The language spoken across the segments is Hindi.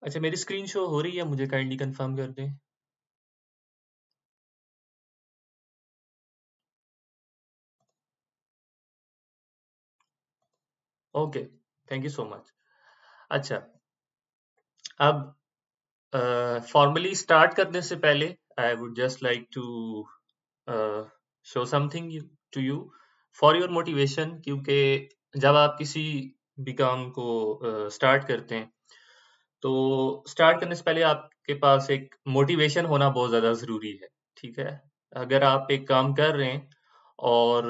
अच्छा, मेरी स्क्रीन शो हो रही है, मुझे काइंडली कंफर्म कर दें। Okay, thank you so much. अच्छा, अब फॉर्मली स्टार्ट करने से पहले I would just like to show something to you for your motivation, क्योंकि जब आप किसी भी काम को स्टार्ट करते हैं तो स्टार्ट करने से पहले आपके पास एक मोटिवेशन होना बहुत ज़्यादा ज़रूरी है, ठीक है? अगर आप एक काम कर रहे हैं और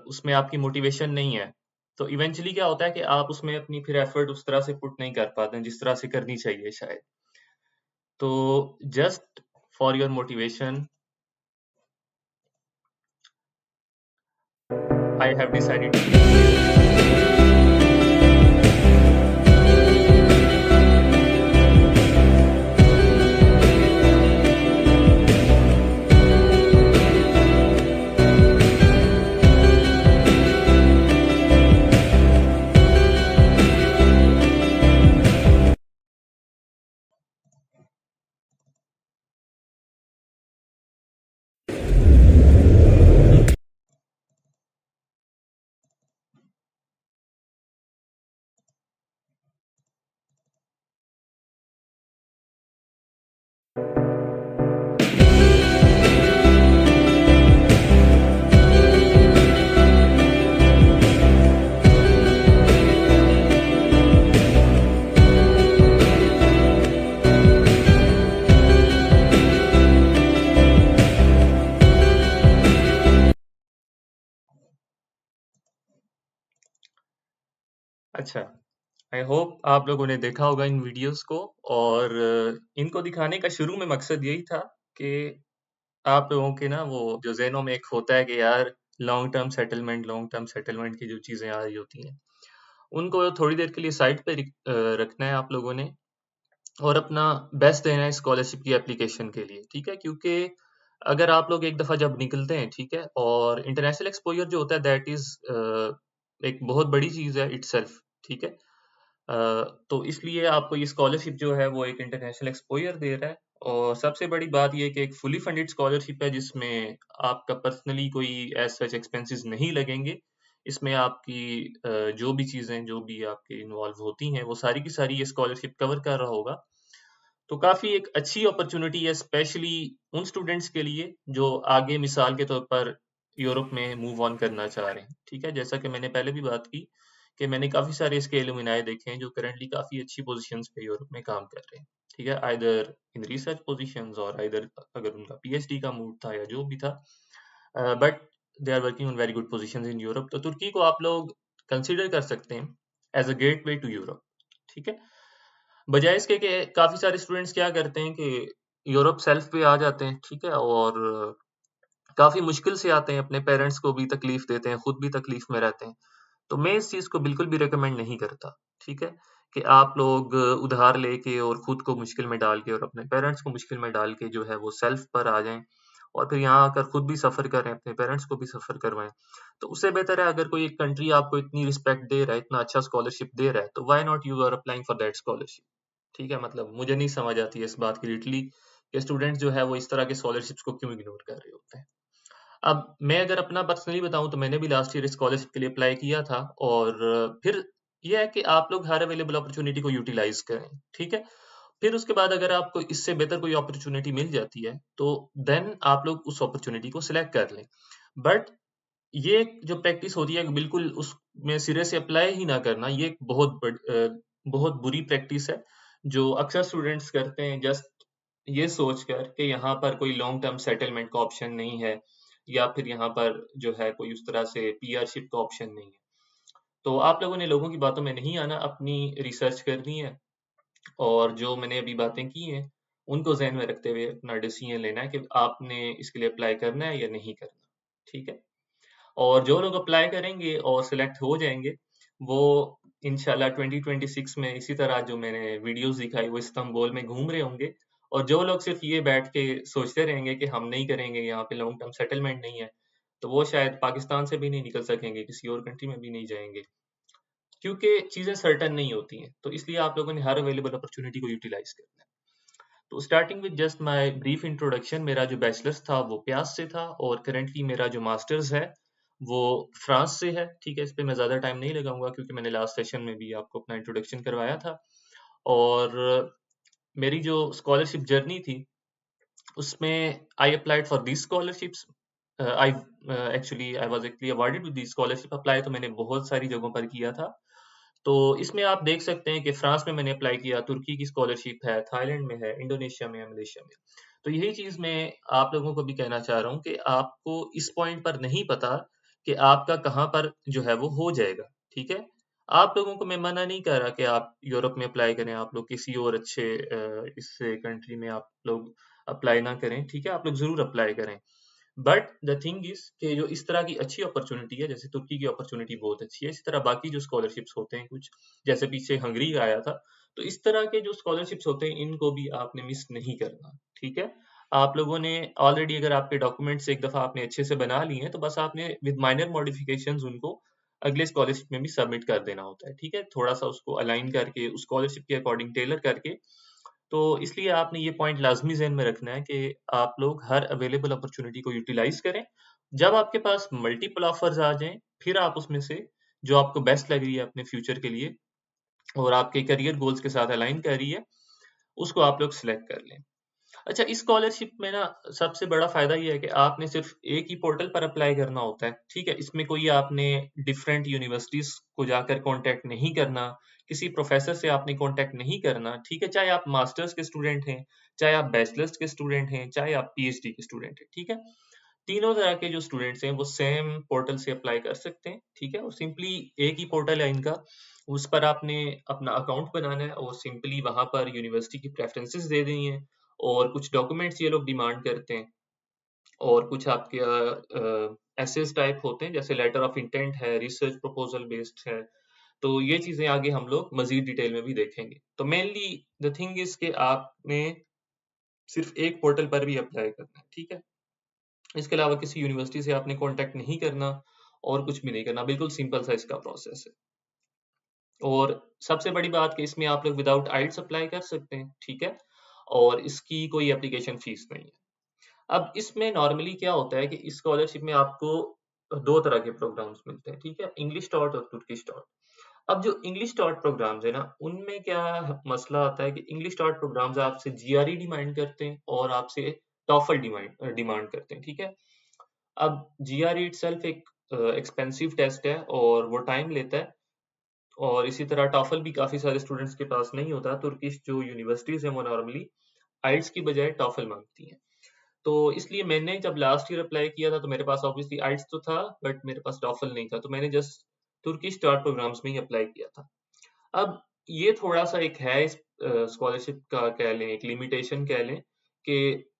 उसमें आपकी मोटिवेशन नहीं है, तो इवेंचुअली क्या होता है कि आप उसमें अपनी फिर एफर्ट उस तरह से पुट नहीं कर पाते हैं, जिस तरह से करनी चाहिए शायद। तो just for your motivation, I have decided to अच्छा, आई होप आप लोगों ने देखा होगा इन वीडियोस को, और इनको दिखाने का शुरू में मकसद यही था कि आप लोगों के ना वो जो ज़हनों में एक होता है कि यार लॉन्ग टर्म सेटलमेंट की जो चीज़ें आ रही होती हैं, उनको थोड़ी देर के लिए साइड पे रखना है आप लोगों ने, और अपना बेस्ट देना है स्कॉलरशिप की एप्लीकेशन के लिए, ठीक है? क्योंकि अगर आप लोग एक दफ़ा जब निकलते हैं, ठीक है? और इंटरनेशनल एक्सपोज़र जो होता है दैट इज़ एक बहुत बड़ी चीज़ है इटसेल्फ, ठीक है? अ, तो इसलिए आपको ये स्कॉलरशिप जो है वो एक इंटरनेशनल एक्सपोज़र दे रहा है, और सबसे बड़ी बात ये है कि एक फुली फंडेड स्कॉलरशिप है जिसमें आपका पर्सनली कोई एज़ सच एक्सपेंसेस नहीं लगेंगे। इसमें आपकी जो भी चीज़ें जो भी आपके इन्वॉल्व होती हैं वो सारी की सारी ये स्कॉलरशिप कवर कर रहा होगा। तो काफ़ी एक अच्छी अपॉर्च्युनिटी है स्पेशली उन स्टूडेंट्स के लिए जो आगे मिसाल के तौर पर यूरोप में मूव ऑन करना चाह रहे हैं, ठीक है? जैसा कि मैंने पहले भी बात की कि मैंने काफ़ी सारे इसके एलुमनाई देखे हैं जो करंटली काफ़ी अच्छी पोज़ीशंस पे यूरोप में काम कर रहे हैं, ठीक है? आइदर इन रिसर्च पोज़ीशंस और आइदर अगर उनका पीएचडी का मूड था या जो भी था, but they are working on very good positions in Europe. तो तुर्की को आप लोग कंसीडर कर सकते हैं as a gateway to Europe, ठीक है? बजाय इसके कि काफ़ी सारे स्टूडेंट्स क्या करते हैं कि यूरोप सेल्फ पे आ जाते हैं, ठीक है? और काफ़ी मुश्किल से आते हैं, अपने पेरेंट्स को भी तकलीफ़ देते हैं, खुद भी तकलीफ़ में रहते हैं। तो मैं इस चीज़ को बिल्कुल भी रिकमेंड नहीं करता, ठीक है? कि आप लोग उधार लेके और खुद को मुश्किल में डाल के और अपने पेरेंट्स को मुश्किल में डाल के जो है वो सेल्फ पर आ जाएँ, और फिर यहाँ आकर खुद भी सफ़र करें, अपने पेरेंट्स को भी सफ़र करवाएँ। तो उससे बेहतर है अगर कोई एक कंट्री आपको इतनी रिस्पेक्ट दे रहा है, इतना अच्छा स्कॉलरशिप दे रहा है, तो why not you are applying for that scholarship? ठीक है? मतलब मुझे नहीं समझ आती है इस बात की लिटरली कि स्टूडेंट्स जो है वो इस तरह के स्कॉलरशिप्स को क्यों इग्नोर कर रहे होते हैं। अब मैं अगर अपना पर्सनली बताऊँ तो मैंने भी लास्ट ईयर स्कॉलरशिप के लिए अप्लाई किया था, और फिर ये है कि आप लोग हर अवेलेबल अपॉर्च्युनिटी को यूटिलाइज़ करें, ठीक है? फिर उसके बाद अगर आपको इससे बेहतर कोई अपॉर्च्युनिटी मिल जाती है, तो देन आप लोग उस अपॉर्च्युनिटी को सिलेक्ट कर लें। बट ये जो प्रैक्टिस होती है बिल्कुल उसमें सिरे से अप्लाई ही ना करना, ये एक बहुत बुरी प्रैक्टिस है, जो अक्सर स्टूडेंट्स करते हैं जस्ट ये सोचकर कि यहाँ पर कोई लॉन्ग टर्म सेटलमेंट का ऑप्शन नहीं है, या फिर यहाँ पर जो है कोई उस तरह से पीआरशिप का ऑप्शन नहीं है। तो आप लोगों ने लोगों की बातों में नहीं आना, अपनी रिसर्च करनी है, और जो मैंने अभी बातें की हैं, उनको ज़हन में रखते हुए अपना डिसीजन लेना है कि आपने इसके लिए अप्लाई करना है या नहीं करना, ठीक है? और जो लोग अप्लाई करेंगे और सिलेक्ट हो जाएँगे, वो इंशाल्लाह 2026 में इसी तरह जो मैंने वीडियोज़ दिखाई वो इस्तांबुल में घूम रहे होंगे, और जो लोग सिर्फ़ ये बैठ के सोचते रहेंगे कि हम नहीं करेंगे, यहाँ पे लॉन्ग टर्म सेटलमेंट नहीं है, तो वो शायद पाकिस्तान से भी नहीं निकल सकेंगे, किसी और कंट्री में भी नहीं जाएँगे। क्योंकि चीज़ें सर्टेन नहीं होती हैं, तो इसलिए आप लोगों ने हर अवेलेबल अपॉर्चुनिटी को यूटिलाइज़ करना है। तो starting with just my brief introduction, मेरा जो बैचलर्स था वो प्यास से था और करंटली मेरा जो मास्टर्स है वो फ्रांस से है। ठीक है, इस पे मैं ज़्यादा टाइम नहीं लगाऊंगा क्योंकि मैंने लास्ट सेशन में भी आपको अपना इंट्रोडक्शन करवाया था। और मेरी जो स्कॉलरशिप जर्नी थी उसमें I applied for these scholarships. I actually I was actually awarded with the scholarship. Apply तो मैंने बहुत सारी जगहों पर किया था। तो इसमें आप देख सकते हैं कि फ्रांस में मैंने अप्लाई किया, तुर्की की स्कॉलरशिप है, थाईलैंड में है, इंडोनेशिया में है, मलेशिया में। तो यही चीज़ मैं आप लोगों को भी कहना चाह रहा हूँ कि आपको इस पॉइंट पर नहीं पता कि आपका कहाँ पर जो है वो हो जाएगा, ठीक है? आप लोगों को मैं मना नहीं कर रहा कि आप यूरोप में अप्लाई करें, आप लोग किसी और अच्छे इस कंट्री में आप लोग अप्लाई ना करें, ठीक है? आप लोग ज़रूर अप्लाई करें। बट द थिंग इज कि जो इस तरह की अच्छी अपॉर्चुनिटी है, जैसे तुर्की की अपॉर्चुनिटी बहुत अच्छी है, इसी तरह बाकी जो स्कॉलरशिप्स होते हैं कुछ, जैसे पीछे हंगरी का आया था, तो इस तरह के जो स्कॉलरशिप्स होते हैं इनको भी आपने मिस नहीं करना, ठीक है? आप लोगों ने ऑलरेडी, अगर आपके डॉक्यूमेंट्स एक दफा आपने अच्छे से बना लिए हैं तो बस आपने विद माइनर मॉडिफिकेशंस उनको अगले स्कॉलरशिप में भी सबमिट कर देना होता है, ठीक है? थोड़ा सा उसको अलाइन करके, उस स्कॉलरशिप के अकॉर्डिंग टेलर करके। तो इसलिए आपने ये पॉइंट लाज़मी ज़हन में रखना है कि आप लोग हर अवेलेबल अपॉर्च्युनिटी को यूटिलाइज़ करें। जब आपके पास मल्टीपल ऑफर्स आ जाएँ, फिर आप उसमें से जो आपको बेस्ट लग रही है अपने फ्यूचर के लिए और आपके करियर गोल्स के साथ अलाइन कर रही है, उसको आप लोग सिलेक्ट कर लें। अच्छा, इस स्कॉलरशिप में ना सबसे बड़ा फ़ायदा ये है कि आपने सिर्फ़ एक ही पोर्टल पर अप्लाई करना होता है, ठीक है? इसमें कोई आपने डिफरेंट यूनिवर्सिटीज़ को जाकर कॉन्टैक्ट नहीं करना, किसी प्रोफ़ेसर से आपने कॉन्टैक्ट नहीं करना, ठीक है? चाहे आप मास्टर्स के स्टूडेंट हैं, चाहे आप बैचलर्स के स्टूडेंट हैं, चाहे आप पीएचडी के स्टूडेंट हैं, ठीक है? तीनों तरह के जो स्टूडेंट्स हैं वो सेम पोर्टल से अप्लाई कर सकते हैं, ठीक है? और सिंपली एक ही पोर्टल है इनका, उस पर आपने अपना अकाउंट बनाना है और सिंपली वहाँ पर यूनिवर्सिटी की प्रेफ़रेंसेस दे देनी है और कुछ डॉक्यूमेंट्स ये लोग डिमांड करते हैं और कुछ आपके एसेस टाइप होते हैं, जैसे लेटर ऑफ इंटेंट है, रिसर्च प्रपोज़ल बेस्ड है। तो ये चीज़ें आगे हम लोग मज़ीद डिटेल में भी देखेंगे। तो मेनली द थिंग इज़ कि आपने सिर्फ़ एक पोर्टल पर भी अप्लाई करना है, ठीक है? इसके अलावा किसी यूनिवर्सिटी से आपने कॉन्टैक्ट नहीं करना और कुछ भी नहीं करना, बिल्कुल सिंपल सा इसका प्रोसेस है। और सबसे बड़ी बात कि इसमें आप लोग विदाउट आइल्ट्स अप्लाई कर सकते हैं, ठीक है? और इसकी कोई एप्लीकेशन फीस नहीं है। अब इसमें नॉर्मली क्या होता है कि इस स्कॉलरशिप में आपको 2 तरह के प्रोग्राम्स मिलते हैं, ठीक है? इंग्लिश टॉट और तुर्किश टॉट। अब जो इंग्लिश टॉट प्रोग्राम्स है ना, उनमें क्या मसला आता है कि इंग्लिश टॉट प्रोग्राम्स आपसे जीआरई डिमांड करते हैं और आपसे टॉफल डिमांड करते हैं, ठीक है? अब जीआरई इटसेल्फ एक एक्सपेंसिव टेस्ट है और वो टाइम लेता है और इसी तरह टॉफल भी काफ़ी सारे स्टूडेंट्स के पास नहीं होता। तुर्किश जो यूनिवर्सिटीज़ हैं वो नॉर्मली आइल्ट्स की बजाय टॉफल माँगती हैं। तो इसलिए मैंने जब लास्ट ईयर अप्लाई किया था तो मेरे पास ऑब्वियसली आइल्ट्स तो था बट मेरे पास टॉफल नहीं था। तो मैंने जस्ट तुर्किश टॉट प्रोग्राम्स में ही अप्लाई किया था। अब ये थोड़ा-सा एक है इस स्कॉलरशिप का कह लें, एक लिमिटेशन कह लें कि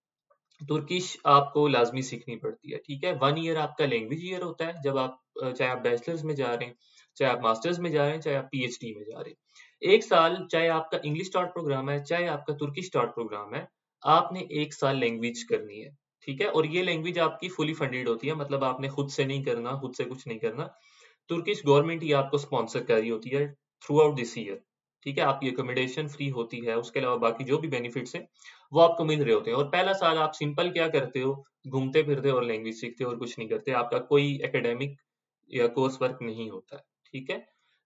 तुर्किश आपको लाज़मी सीखनी पड़ती है, ठीक है? 1 ईयर आपका लैंग्वेज ईयर होता है, जब आप चाहे आप बैचलर्स में जा रहे हैं, चाहे आप मास्टर्स में जा रहे हैं, चाहे आप पीएचडी में जा रहे हैं। 1 साल चाहे आपका इंग्लिश टॉट प्रोग्राम है, चाहे आपका तुर्किश टॉट प्रोग्राम है, आपने 1 साल लैंग्वेज करनी है, ठीक है? और ये लैंग्वेज आपकी फुली फंडेड होती है, मतलब आपने खुद से नहीं करना, खुद से कुछ नहीं करना। तुर्किश गवर्नमेंट ही आपको स्पॉन्सर कर रही होती है थ्रू आउट दिस ईयर, ठीक है? आपकी अकोमोडेशन फ्री होती है, उसके अलावा बाकी जो भी बेनिफिट्स हैं, वो आपको मिल रहे होते हैं और पहला साल आप सिंपल क्या करते हो, घूमते-फिरते और लैंग्वेज सीखते हो और कुछ नहीं करते। आपका कोई एकेडमिक या कोर्स वर्क नहीं होता है, ठीक है?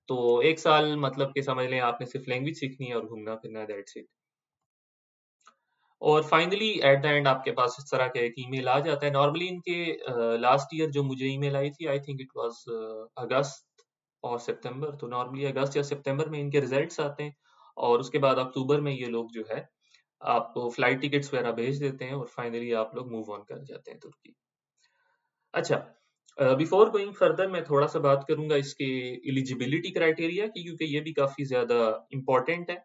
तो 1 साल मतलब कि समझ लें आपने सिर्फ लैंग्वेज सीखनी है और घूमना-फिरना है, दैट्स इट। और फाइनली एट द एंड आपके पास इस तरह का एक ईमेल आ जाता है। नॉर्मली इनके लास्ट ईयर जो मुझे ईमेल आई थी, आई थिंक इट वाज़ अगस्त और सितंबर, तो नॉर्मली अगस्त या सितंबर में इनके रिजल्ट्स आते हैं और उसके बाद अक्टूबर में ये लोग जो है आपको फ्लाइट टिकट्स वगैरह भेज देते हैं और फाइनली आप लोग मूव ऑन कर जाते हैं तुर्की। अच्छा, बिफोर गोइंग फर्दर मैं थोड़ा-सा बात करूँगा इसके एलिजिबिलिटी क्राइटेरिया की, क्योंकि ये भी काफ़ी ज़्यादा इम्पोर्टेंट है।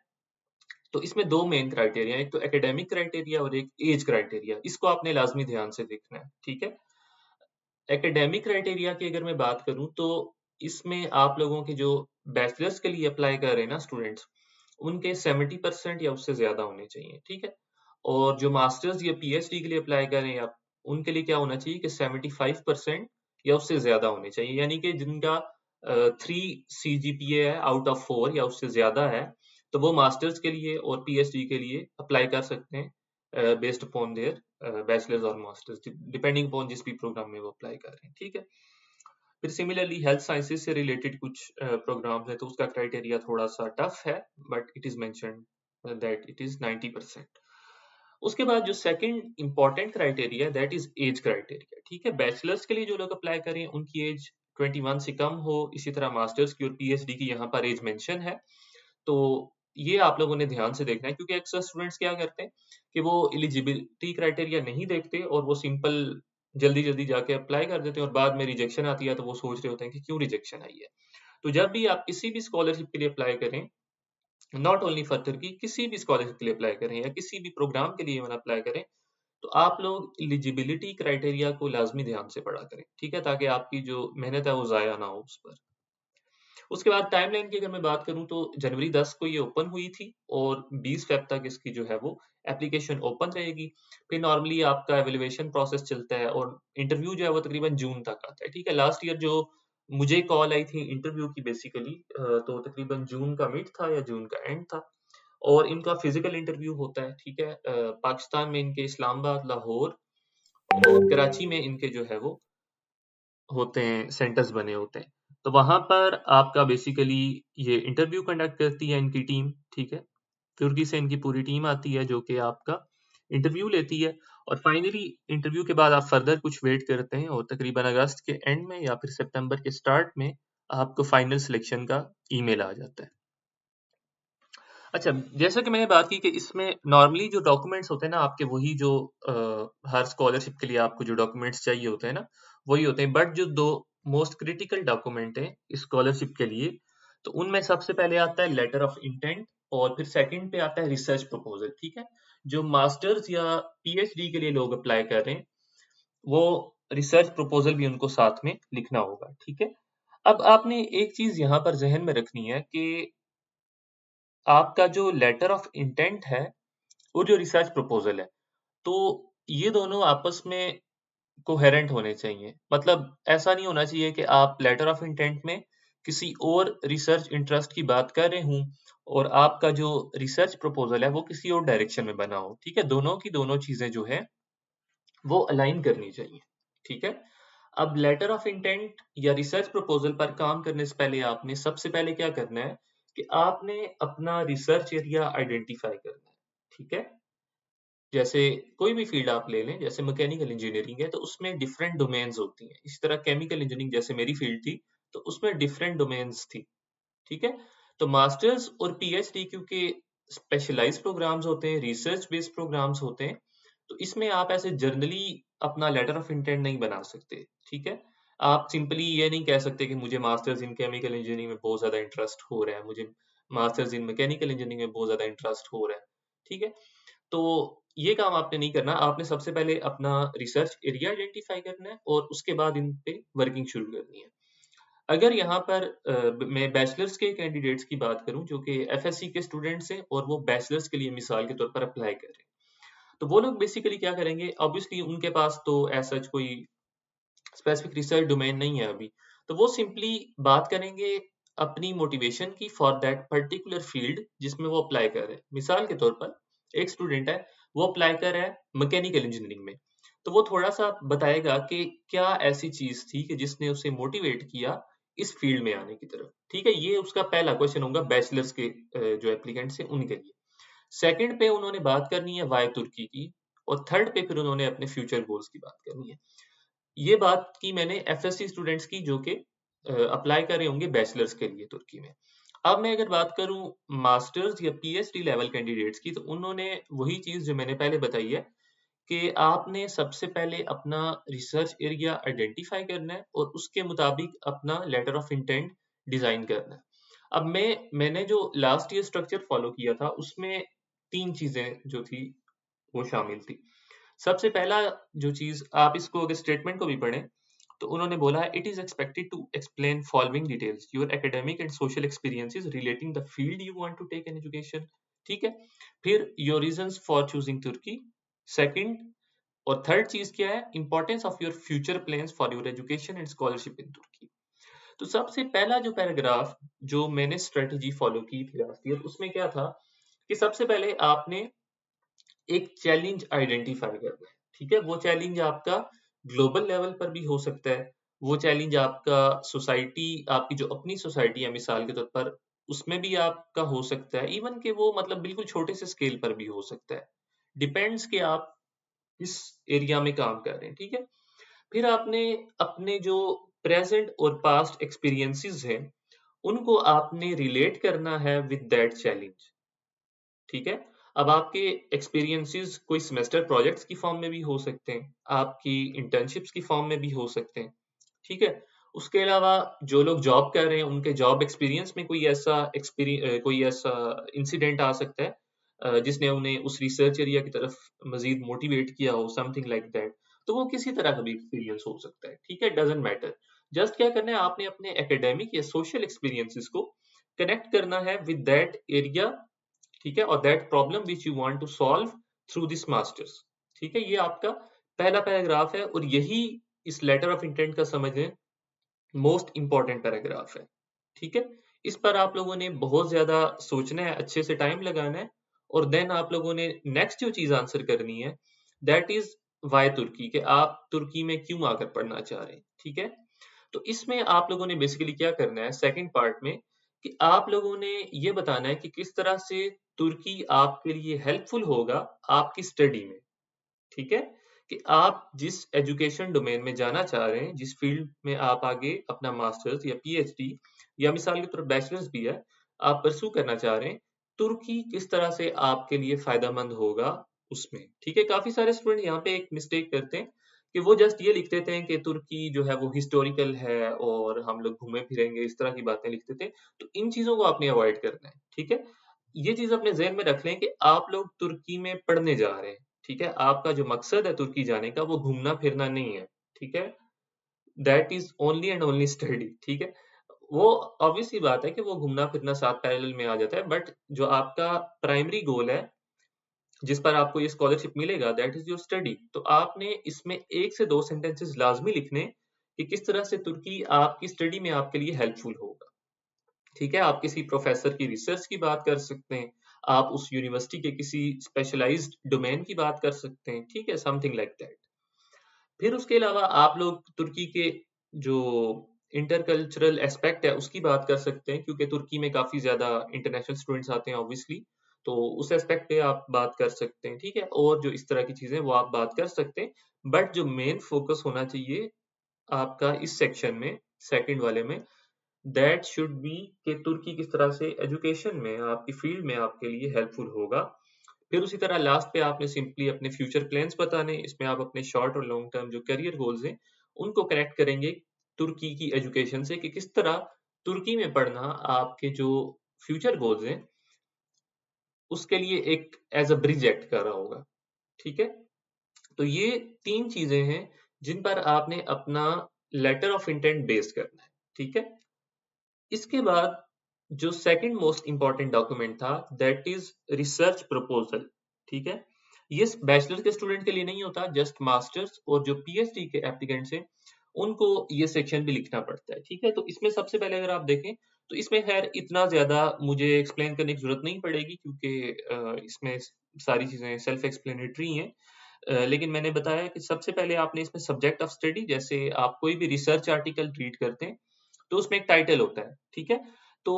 तो इसमें 2 मेन क्राइटेरिया हैं, एक तो एकेडमिक क्राइटेरिया और एक एज क्राइटेरिया। इसको आपने लाज़मी ध्यान से देखना है, ठीक है? एकेडमिक क्राइटेरिया की अगर मैं बात करूँ तो इसमें आप लोगों के जो बैचलर्स के लिए अप्लाई कर रहे हैं ना स्टूडेंट्स, उनके 70% या उससे ज़्यादा होने चाहिए, ठीक है? और जो मास्टर्स या पीएचडी के लिए अप्लाई कर रहे हैं आप, उनके लिए क्या होना चाहिए कि 75% या उससे ज़्यादा होने चाहिए। यानी कि जिनका 3 CGPA है आउट ऑफ 4 या उससे ज़्यादा है, तो वो मास्टर्स के लिए और पीएचडी के लिए अप्लाई कर सकते हैं बेस्ड अपॉन देयर बैचलर्स और मास्टर्स, डिपेंडिंग अपॉन जिस भी प्रोग्राम में वो अप्लाई कर रहे हैं, ठीक है। फिर सिमिलरली हेल्थ साइंसेज से रिलेटेड कुछ प्रोग्राम्स है, तो उसका क्राइटेरिया थोड़ा सा टफ है, but it is mentioned that it is 90%। उसके बाद जो second important criteria that is age criteria, ठीक है। बैचलर्स के लिए जो लोग अप्लाई करें उनकी एज 21 से कम हो, इसी तरह मास्टर्स की और पीएचडी की यहाँ पर एज मेंशन है। तो ये आप लोगों ने ध्यान से देखना है, क्योंकि अक्सर स्टूडेंट्स क्या करते हैं कि वो एलिजिबिलिटी क्राइटेरिया नहीं देखते और वो सिंपल जल्दी-जल्दी जाके अप्लाई कर देते हैं और बाद में रिजेक्शन आती है तो वो सोच रहे होते हैं कि क्यों रिजेक्शन आई है। तो जब भी आप किसी भी स्कॉलरशिप के लिए अप्लाई करें, नॉट ओनली फॉर तुर्की, किसी भी स्कॉलरशिप के लिए अप्लाई करें या किसी भी प्रोग्राम के लिए अप्लाई करें, तो आप लोग एलिजिबिलिटी क्राइटेरिया को लाज़मी ध्यान से पढ़ा करें, ठीक है? ताकि आपकी जो मेहनत है वो ज़ाया ना हो उस पर। उसके बाद टाइमलाइन की अगर मैं बात करूँ तो जनवरी 10 को ये ओपन हुई थी और 20 फ़ेब तक इसकी जो है वो एप्लीकेशन ओपन रहेगी। फिर नॉर्मली आपका एवैल्यूएशन प्रोसेस चलता है और इंटरव्यू जो है वो तकरीबन जून तक आता है, ठीक है? लास्ट ईयर जो मुझे कॉल आई थी इंटरव्यू की बेसिकली तो तकरीबन जून का मिड था या जून का एंड था और इनका फिज़िकल इंटरव्यू होता है, ठीक है? पाकिस्तान में इनके इस्लामाबाद, लाहौर और कराची में इनके जो है वो होते हैं, सेंटर्स बने होते हैं। तो वहाँ पर आपका बेसिकली ये इंटरव्यू कंडक्ट करती है इनकी टीम, ठीक है? तुर्की से इनकी पूरी टीम आती है जो कि आपका इंटरव्यू लेती है और फाइनली इंटरव्यू के बाद आप फर्दर कुछ वेट करते हैं और तकरीबन अगस्त के एंड में या फिर सितंबर के स्टार्ट में आपको फाइनल सिलेक्शन का ईमेल आ जाता है। अच्छा, जैसा कि मैंने बात की कि इसमें नॉर्मली जो डॉक्यूमेंट्स होते हैं ना आपके वही जो हर स्कॉलरशिप के लिए आपको जो डॉक्यूमेंट्स चाहिए होते हैं ना, वही होते हैं। बट जो 2 मोस्ट क्रिटिकल डॉक्यूमेंट हैं स्कॉलरशिप के लिए, तो उनमें सबसे पहले आता है लेटर ऑफ इंटेंट और फिर सेकंड पे आता है रिसर्च प्रपोज़ल, ठीक है? जो मास्टर्स या पीएचडी के लिए लोग अप्लाई कर रहे हैं, वो रिसर्च प्रपोज़ल भी उनको साथ में लिखना होगा, ठीक है? अब आपने एक चीज़ यहाँ पर ज़हन में रखनी है कि आपका जो लेटर ऑफ इंटेंट है वो जो रिसर्च प्रपोज़ल है, तो ये दोनों आपस में कोहेरेंट होने चाहिए। मतलब ऐसा नहीं होना चाहिए कि आप लेटर ऑफ इंटेंट में किसी और रिसर्च इंटरेस्ट की बात कर रहे हों और आपका जो रिसर्च प्रपोज़ल है वो किसी और डायरेक्शन में बना हो, ठीक है? दोनों की दोनों चीज़ें जो हैं वो अलाइन करनी चाहिए, ठीक है? अब लेटर ऑफ इंटेंट या रिसर्च प्रपोज़ल पर काम करने से पहले आपने सबसे पहले क्या करना है कि आपने अपना रिसर्च एरिया आइडेंटिफ़ाई करना है, ठीक है? जैसे कोई भी फ़ील्ड आप ले लें, जैसे मैकेनिकल इंजीनियरिंग है, तो उसमें डिफरेंट डोमेन्स होती हैं। इसी तरह केमिकल इंजीनियरिंग जैसे मेरी फ़ील्ड थी, तो उसमें डिफरेंट डोमेन्स थी, ठीक है? तो मास्टर्स और पीएचडी क्योंकि स्पेशलाइज़्ड प्रोग्राम्स होते हैं, रिसर्च बेस्ड प्रोग्राम्स होते हैं, तो इसमें आप ऐसे जनरली अपना लेटर ऑफ इंटेंट नहीं बना सकते, ठीक है? आप सिंपली ये नहीं कह सकते कि मुझे मास्टर्स इन केमिकल इंजीनियरिंग में बहुत ज़्यादा इंटरेस्ट हो रहा है, मुझे मास्टर्स इन मैकेनिकल इंजीनियरिंग में बहुत ज़्यादा इंटरेस्ट हो रहा है, ठीक है? तो ये काम आपने नहीं करना, आपने सबसे पहले अपना रिसर्च एरिया आइडेंटिफ़ाई करना है और उसके बाद इन पे वर्किंग शुरू करनी है। अगर यहाँ पर मैं बैचलर्स के कैंडिडेट्स की बात करूँ जो कि एफएससी के स्टूडेंट्स हैं और वो बैचलर्स के लिए मिसाल के तौर पर अप्लाई कर रहे हैं। तो वो लोग बेसिकली क्या करेंगे, ऑब्वियसली उनके पास तो एज़ सच कोई स्पेसिफिक रिसर्च डोमेन नहीं है अभी। तो वो सिंपली बात करेंगे अपनी मोटिवेशन की फॉर दैट पर्टिकुलर फील्ड जिसमें वो अप्लाई कर रहे हैं। मिसाल के तौर पर एक स्टूडेंट है, वो अप्लाई कर रहा है मैकेनिकल इंजीनियरिंग में। तो वो थोड़ा-सा बताएगा कि क्या ऐसी चीज़ थी कि जिसने उसे मोटिवेट किया इस फील्ड में आने की तरफ। ठीक है? ये उसका पहला क्वेश्चन होगा बैचलर्स के जो एप्लीकेंट्स हैं उनके लिए। सेकंड पे उन्होंने बात करनी है व्हाय तुर्की की और थर्ड पे फिर उन्होंने अपने फ्यूचर गोल्स की बात करनी है। ये बात की मैंने एफएससी स्टूडेंट्स की जो कि अप्लाई कर रहे होंगे बैचलर्स के लिए तुर्की में। अब मैं अगर बात करूँ मास्टर्स या पीएचडी लेवल कैंडिडेट्स की, तो उन्होंने वही चीज़ जो मैंने पहले बताई है कि आपने सबसे पहले अपना रिसर्च एरिया आइडेंटिफाई करना है और उसके मुताबिक अपना लेटर ऑफ इंटेंट डिज़ाइन करना है। अब मैंने जो लास्ट ईयर स्ट्रक्चर फॉलो किया था, उसमें 3 चीज़ें जो थी, वो शामिल थी। सबसे पहला जो चीज़ आप इसको अगर स्टेटमेंट को भी पढ़ें, तो उन्होंने बोला है it is expected to explain following details your academic and social experiences relating the field you want to take in education, ठीक है? फिर your reasons for choosing Turkey, second और थर्ड चीज़ क्या है? Importance of your future plans for your education and scholarship in Turkey. तो सबसे पहला जो पैराग्राफ जो मैंने स्ट्रेटजी फॉलो की थी लास्ट ईयर, उसमें क्या था कि सबसे पहले आपने एक चैलेंज आइडेंटिफाई करना है, ठीक है? वो चैलेंज आपका ग्लोबल लेवल पर भी हो सकता है, वो चैलेंज आपका सोसाइटी, आपकी जो अपनी सोसाइटी है मिसाल के तौर पर, उसमें भी आपका हो सकता है, इवन कि वो मतलब बिल्कुल छोटे से स्केल पर भी हो सकता है। डिपेंड्स कि आप किस एरिया में काम कर रहे हैं, ठीक है? फिर आपने अपने जो प्रेजेंट और पास्ट एक्सपीरियंसेस हैं, उनको आपने रिलेट करना है विद दैट चैलेंज, ठीक है? अब आपके एक्सपीरियंसेस कोई सेमेस्टर प्रोजेक्ट्स की फॉर्म में भी हो सकते हैं, आपकी इंटर्नशिप्स की फॉर्म में भी हो सकते हैं, ठीक है? उसके अलावा जो लोग जॉब कर रहे हैं, उनके जॉब एक्सपीरियंस में कोई ऐसा इंसिडेंट आ सकता है जिसने उन्हें उस रिसर्च एरिया की तरफ मज़ीद मोटिवेट किया हो, समथिंग लाइक दैट। तो वो किसी तरह का भी एक्सपीरियंस हो सकता है, ठीक है? Doesn't matter. जस्ट क्या करना है, आपने अपने एकेडमिक या सोशल एक्सपीरियंसेस को कनेक्ट करना है विद दैट एरिया, ठीक है? और that problem which you want to solve through this masters, ठीक है? ये आपका पहला पैराग्राफ है और यही इस लेटर ऑफ इंटेंट का समझ लें मोस्ट इम्पोर्टेंट पैराग्राफ है, ठीक है? इस पर आप लोगों ने बहुत ज़्यादा सोचना है, अच्छे से टाइम लगाना है और देन आप लोगों ने नेक्स्ट जो चीज़ आंसर करनी है, दैट इज़ व्हाई तुर्की, कि आप तुर्की में क्यों आकर पढ़ना चाह रहे हैं, ठीक है? तो इसमें आप लोगों ने बेसिकली क्या करना है सेकंड पार्ट में, कि आप लोगों ने ये बताना है कि किस तरह से तुर्की आपके लिए हेल्पफुल होगा आपकी स्टडी में, ठीक है? कि आप जिस एजुकेशन डोमेन में जाना चाह रहे हैं, जिस फील्ड में आप आगे अपना मास्टर्स या पीएचडी या मिसाल के तौर पर बैचलर्स भी है, आप परस्यू करना चाह रहे हैं, तुर्की किस तरह से आपके लिए फ़ायदेमंद होगा उसमें, ठीक है? काफ़ी सारे स्टूडेंट यहाँ पे एक मिस्टेक करते हैं कि वो जस्ट ये लिख देते हैं कि तुर्की जो है वो हिस्टोरिकल है और हम लोग घूमे-फिरेंगे, इस तरह की बातें लिख देते हैं। तो इन चीज़ों को आपने अवॉइड करना है, ठीक है? ये चीज़ अपने ज़हन में रख लें कि आप लोग तुर्की में पढ़ने जा रहे हैं। ठीक है? आपका जो मकसद है तुर्की जाने का वो घूमना-फिरना नहीं है, ठीक है? That is only and only study, ठीक है? वो ऑब्वियस सी बात है कि वो घूमना-फिरना साथ पैरेलल में आ जाता है, बट जो आपका प्राइमरी गोल है, जिस पर आपको ये स्कॉलरशिप मिलेगा, दैट इज़ योर स्टडी। तो आपने इसमें 1 से 2 सेंटेंसेस लाज़मी लिखने कि किस तरह से तुर्की आपकी स्टडी में आपके लिए हेल्पफुल होगा। ठीक है? आप किसी प्रोफ़ेसर की रिसर्च की बात कर सकते हैं, आप उस यूनिवर्सिटी के किसी स्पेशलाइज़्ड डोमेन की बात कर सकते हैं, ठीक है? Something like that. फिर उसके अलावा आप लोग तुर्की के जो इंटरकल्चरल एस्पेक्ट है, उसकी बात कर सकते हैं क्योंकि तुर्की में काफ़ी ज़्यादा इंटरनेशनल स्टूडेंट्स आते हैं ऑब्वियसली, तो उस एस्पेक्ट पे आप बात कर सकते हैं, ठीक है? और जो इस तरह की चीज़ें हैं, वो आप बात कर सकते हैं, बट जो मेन फ़ोकस होना चाहिए आपका इस सेक्शन में, सेकंड वाले में, दैट शुड बी कि तुर्की किस तरह से एजुकेशन में, आपकी फील्ड में आपके लिए हेल्पफुल होगा। फिर उसी तरह लास्ट पे आपने सिंपली अपने फ्यूचर प्लान्स बताने, इसमें आप अपने शॉर्ट और लॉन्ग टर्म जो करियर गोल्स हैं, उनको कनेक्ट करेंगे तुर्की की एजुकेशन से कि किस तरह तुर्की में पढ़ना आपके जो फ्यूचर गोल्स हैं, उसके लिए एक एज़ अ ब्रिज एक्ट कर रहा होगा, ठीक है? तो ये 3 चीज़ें हैं, जिन पर आपने अपना लेटर ऑफ इंटेंट बेस्ड करना है, ठीक है? इसके बाद जो सेकंड मोस्ट इम्पोर्टेंट डॉक्यूमेंट था दैट इज रिसर्च प्रपोजल, ठीक है? ये बैचलर के स्टूडेंट के लिए नहीं होता, जस्ट मास्टर्स और जो पीएचडी के एप्लीकेंट्स हैं उनको ये सेक्शन भी लिखना पड़ता है, ठीक है? तो इसमें सबसे पहले अगर आप देखें तो इसमें खैर इतना ज्यादा मुझे एक्सप्लेन करने की जरूरत नहीं पड़ेगी क्योंकि इसमें सारी चीजें सेल्फ एक्सप्लेनेटरी हैं। लेकिन मैंने बताया कि सबसे पहले आपने इसमें सब्जेक्ट ऑफ स्टडी, जैसे आप कोई भी रिसर्च आर्टिकल रीड करते हैं तो उसमें एक टाइटल होता है, ठीक है? तो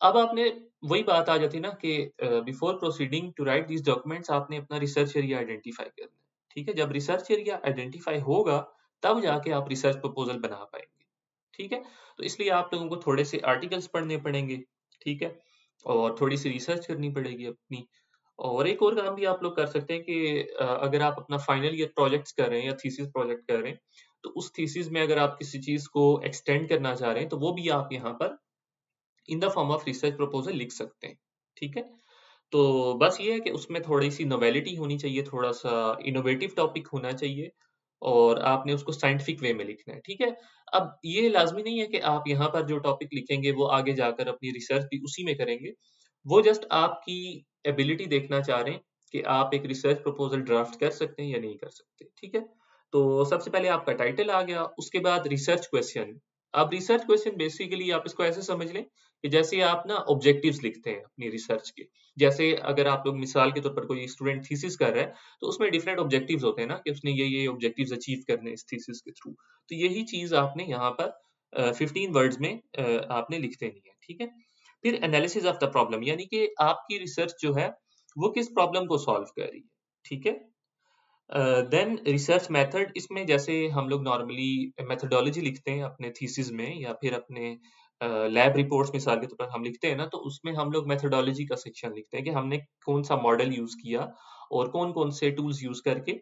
अब आपने वही बात आ जाती है ना कि before proceeding to write these documents आपने अपना रिसर्च एरिया आइडेंटिफाई करना है, ठीक है? जब रिसर्च एरिया आइडेंटिफाई होगा, तब जाके आप रिसर्च प्रपोज़ल बना पाएँगे, ठीक है? तो इसलिए आप लोगों को थोड़े से आर्टिकल्स पढ़ने पड़ेंगे, ठीक है? और थोड़ी-सी रिसर्च करनी पड़ेगी अपनी। और एक और काम भी आप लोग कर सकते हैं कि अगर आप अपना फाइनल ईयर प्रोजेक्ट्स कर रहे हैं या थीसिस प्रोजेक्ट कर रहे हैं, तो उस थीसिस में अगर आप किसी चीज़ को एक्सटेंड करना चाह रहे हैं, तो वो भी आप यहाँ पर in the form of research proposal लिख सकते हैं, ठीक है? तो बस ये है कि उसमें थोड़ी-सी नोवेलिटी होनी चाहिए, थोड़ा-सा इनोवेटिव टॉपिक होना चाहिए और आपने उसको साइंटिफिक वे में लिखना है, ठीक है? अब ये लाज़मी नहीं है कि आप यहाँ पर जो टॉपिक लिखेंगे, वो आगे जाकर अपनी रिसर्च भी उसी में करेंगे। वो जस्ट आपकी एबिलिटी देखना चाह रहे हैं कि आप एक रिसर्च प्रपोज़ल ड्राफ्ट कर सकते हैं या नहीं कर सकते, ठीक है? तो सबसे पहले आपका टाइटल आ गया, उसके बाद रिसर्च क्वेश्चन। अब रिसर्च क्वेश्चन बेसिकली आप इसको ऐसे समझ लें कि जैसे आप ना ऑब्जेक्टिव्स लिखते हैं अपनी रिसर्च के। जैसे अगर आप लोग मिसाल के तौर पर कोई स्टूडेंट थीसिस कर रहा है, तो उसमें डिफरेंट ऑब्जेक्टिव्स होते हैं ना कि उसने ये ऑब्जेक्टिव्स अचीव करने हैं इस थीसिस के थ्रू। तो यही चीज़ आपने यहाँ पर 15 वर्ड्स में आपने लिख देनी है, ठीक है? फिर एनालिसिस ऑफ द प्रॉब्लम यानी कि आपकी रिसर्च जो है, वो किस प्रॉब्लम को सॉल्व कर रही है, ठीक है? देन रिसर्च मेथड इसमें जैसे हम लोग नॉर्मली मेथोडोलॉजी लिखते हैं अपने थीसिस में या फिर अपने लैब रिपोर्ट्स मिसाल के तौर पर हम लिखते हैं ना, तो उसमें हम लोग मेथोडोलॉजी का सेक्शन लिखते हैं कि हमने कौन सा मॉडल यूज किया और कौन कौन से टूल्स यूज करके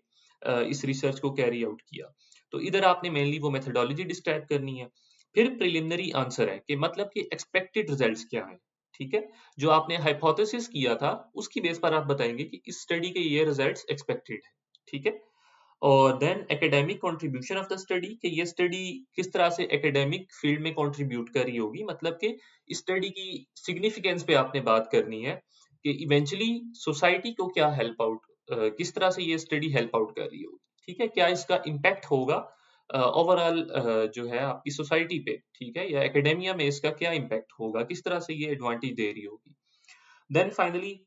इस रिसर्च को कैरी आउट किया। तो इधर आपने मेनली वो मेथोडोलॉजी डिस्क्राइब करनी है। फिर प्रिलिमिनरी आंसर है कि मतलब कि एक्सपेक्टेड रिजल्ट्स क्या हैं, ठीक है? जो आपने हाइपोथेसिस किया था उसकी बेस पर आप बताएंगे कि इस स्टडी के ये रिजल्ट्स एक्सपेक्टेड है, ठीक है? और then academic contribution of the study कि ये स्टडी किस तरह से एकेडमिक फील्ड में कंट्रीब्यूट कर रही होगी, मतलब कि स्टडी की सिग्निफिकेंस पे आपने बात करनी है कि इवेंचुअली सोसाइटी को क्या हेल्प आउट, किस तरह से ये स्टडी हेल्प आउट कर रही होगी, ठीक है? क्या इसका इम्पैक्ट होगा ओवरऑल जो है आपकी सोसाइटी पे, ठीक है? या एकेडेमिया में इसका क्या इम्पैक्ट होगा, किस तरह से ये एडवांटेज दे रही होगी। देन फाइनली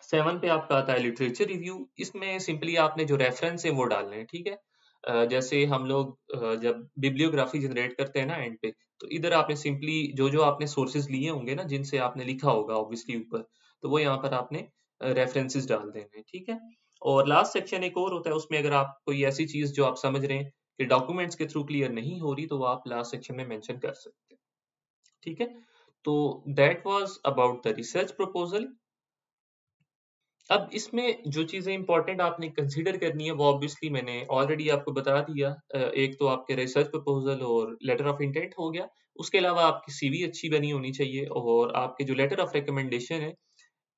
7 पे आपका आता है लिटरेचर रिव्यू। इसमें सिंपली आपने जो रेफरेंस है वो डालने हैं, ठीक है? जैसे हम लोग जब बिब्लियोग्राफी जनरेट करते हैं ना एंड पे, तो इधर आपने सिंपली जो-जो आपने सोर्सेज़ लिए होंगे ना जिनसे आपने लिखा होगा ऑब्वियसली ऊपर, तो वो यहाँ पर आपने रेफरेंसेस डाल देने हैं, ठीक है? और लास्ट सेक्शन एक और होता है, उसमें अगर आप कोई ऐसी चीज़ जो आप समझ रहे हैं कि डॉक्यूमेंट्स के थ्रू क्लियर नहीं हो रही, तो वो आप लास्ट सेक्शन में मेंशन कर सकते हैं, ठीक है? तो that was about the research proposal. अब इसमें जो चीज़ें इम्पोर्टेंट आपने कंसीडर करनी है वो ऑब्वियसली मैंने ऑलरेडी आपको बता दिया। एक तो आपके रिसर्च प्रपोज़ल और लेटर ऑफ इंटेंट हो गया। उसके अलावा आपकी सीवी अच्छी बनी होनी चाहिए और आपके जो लेटर ऑफ रिकमेंडेशन है,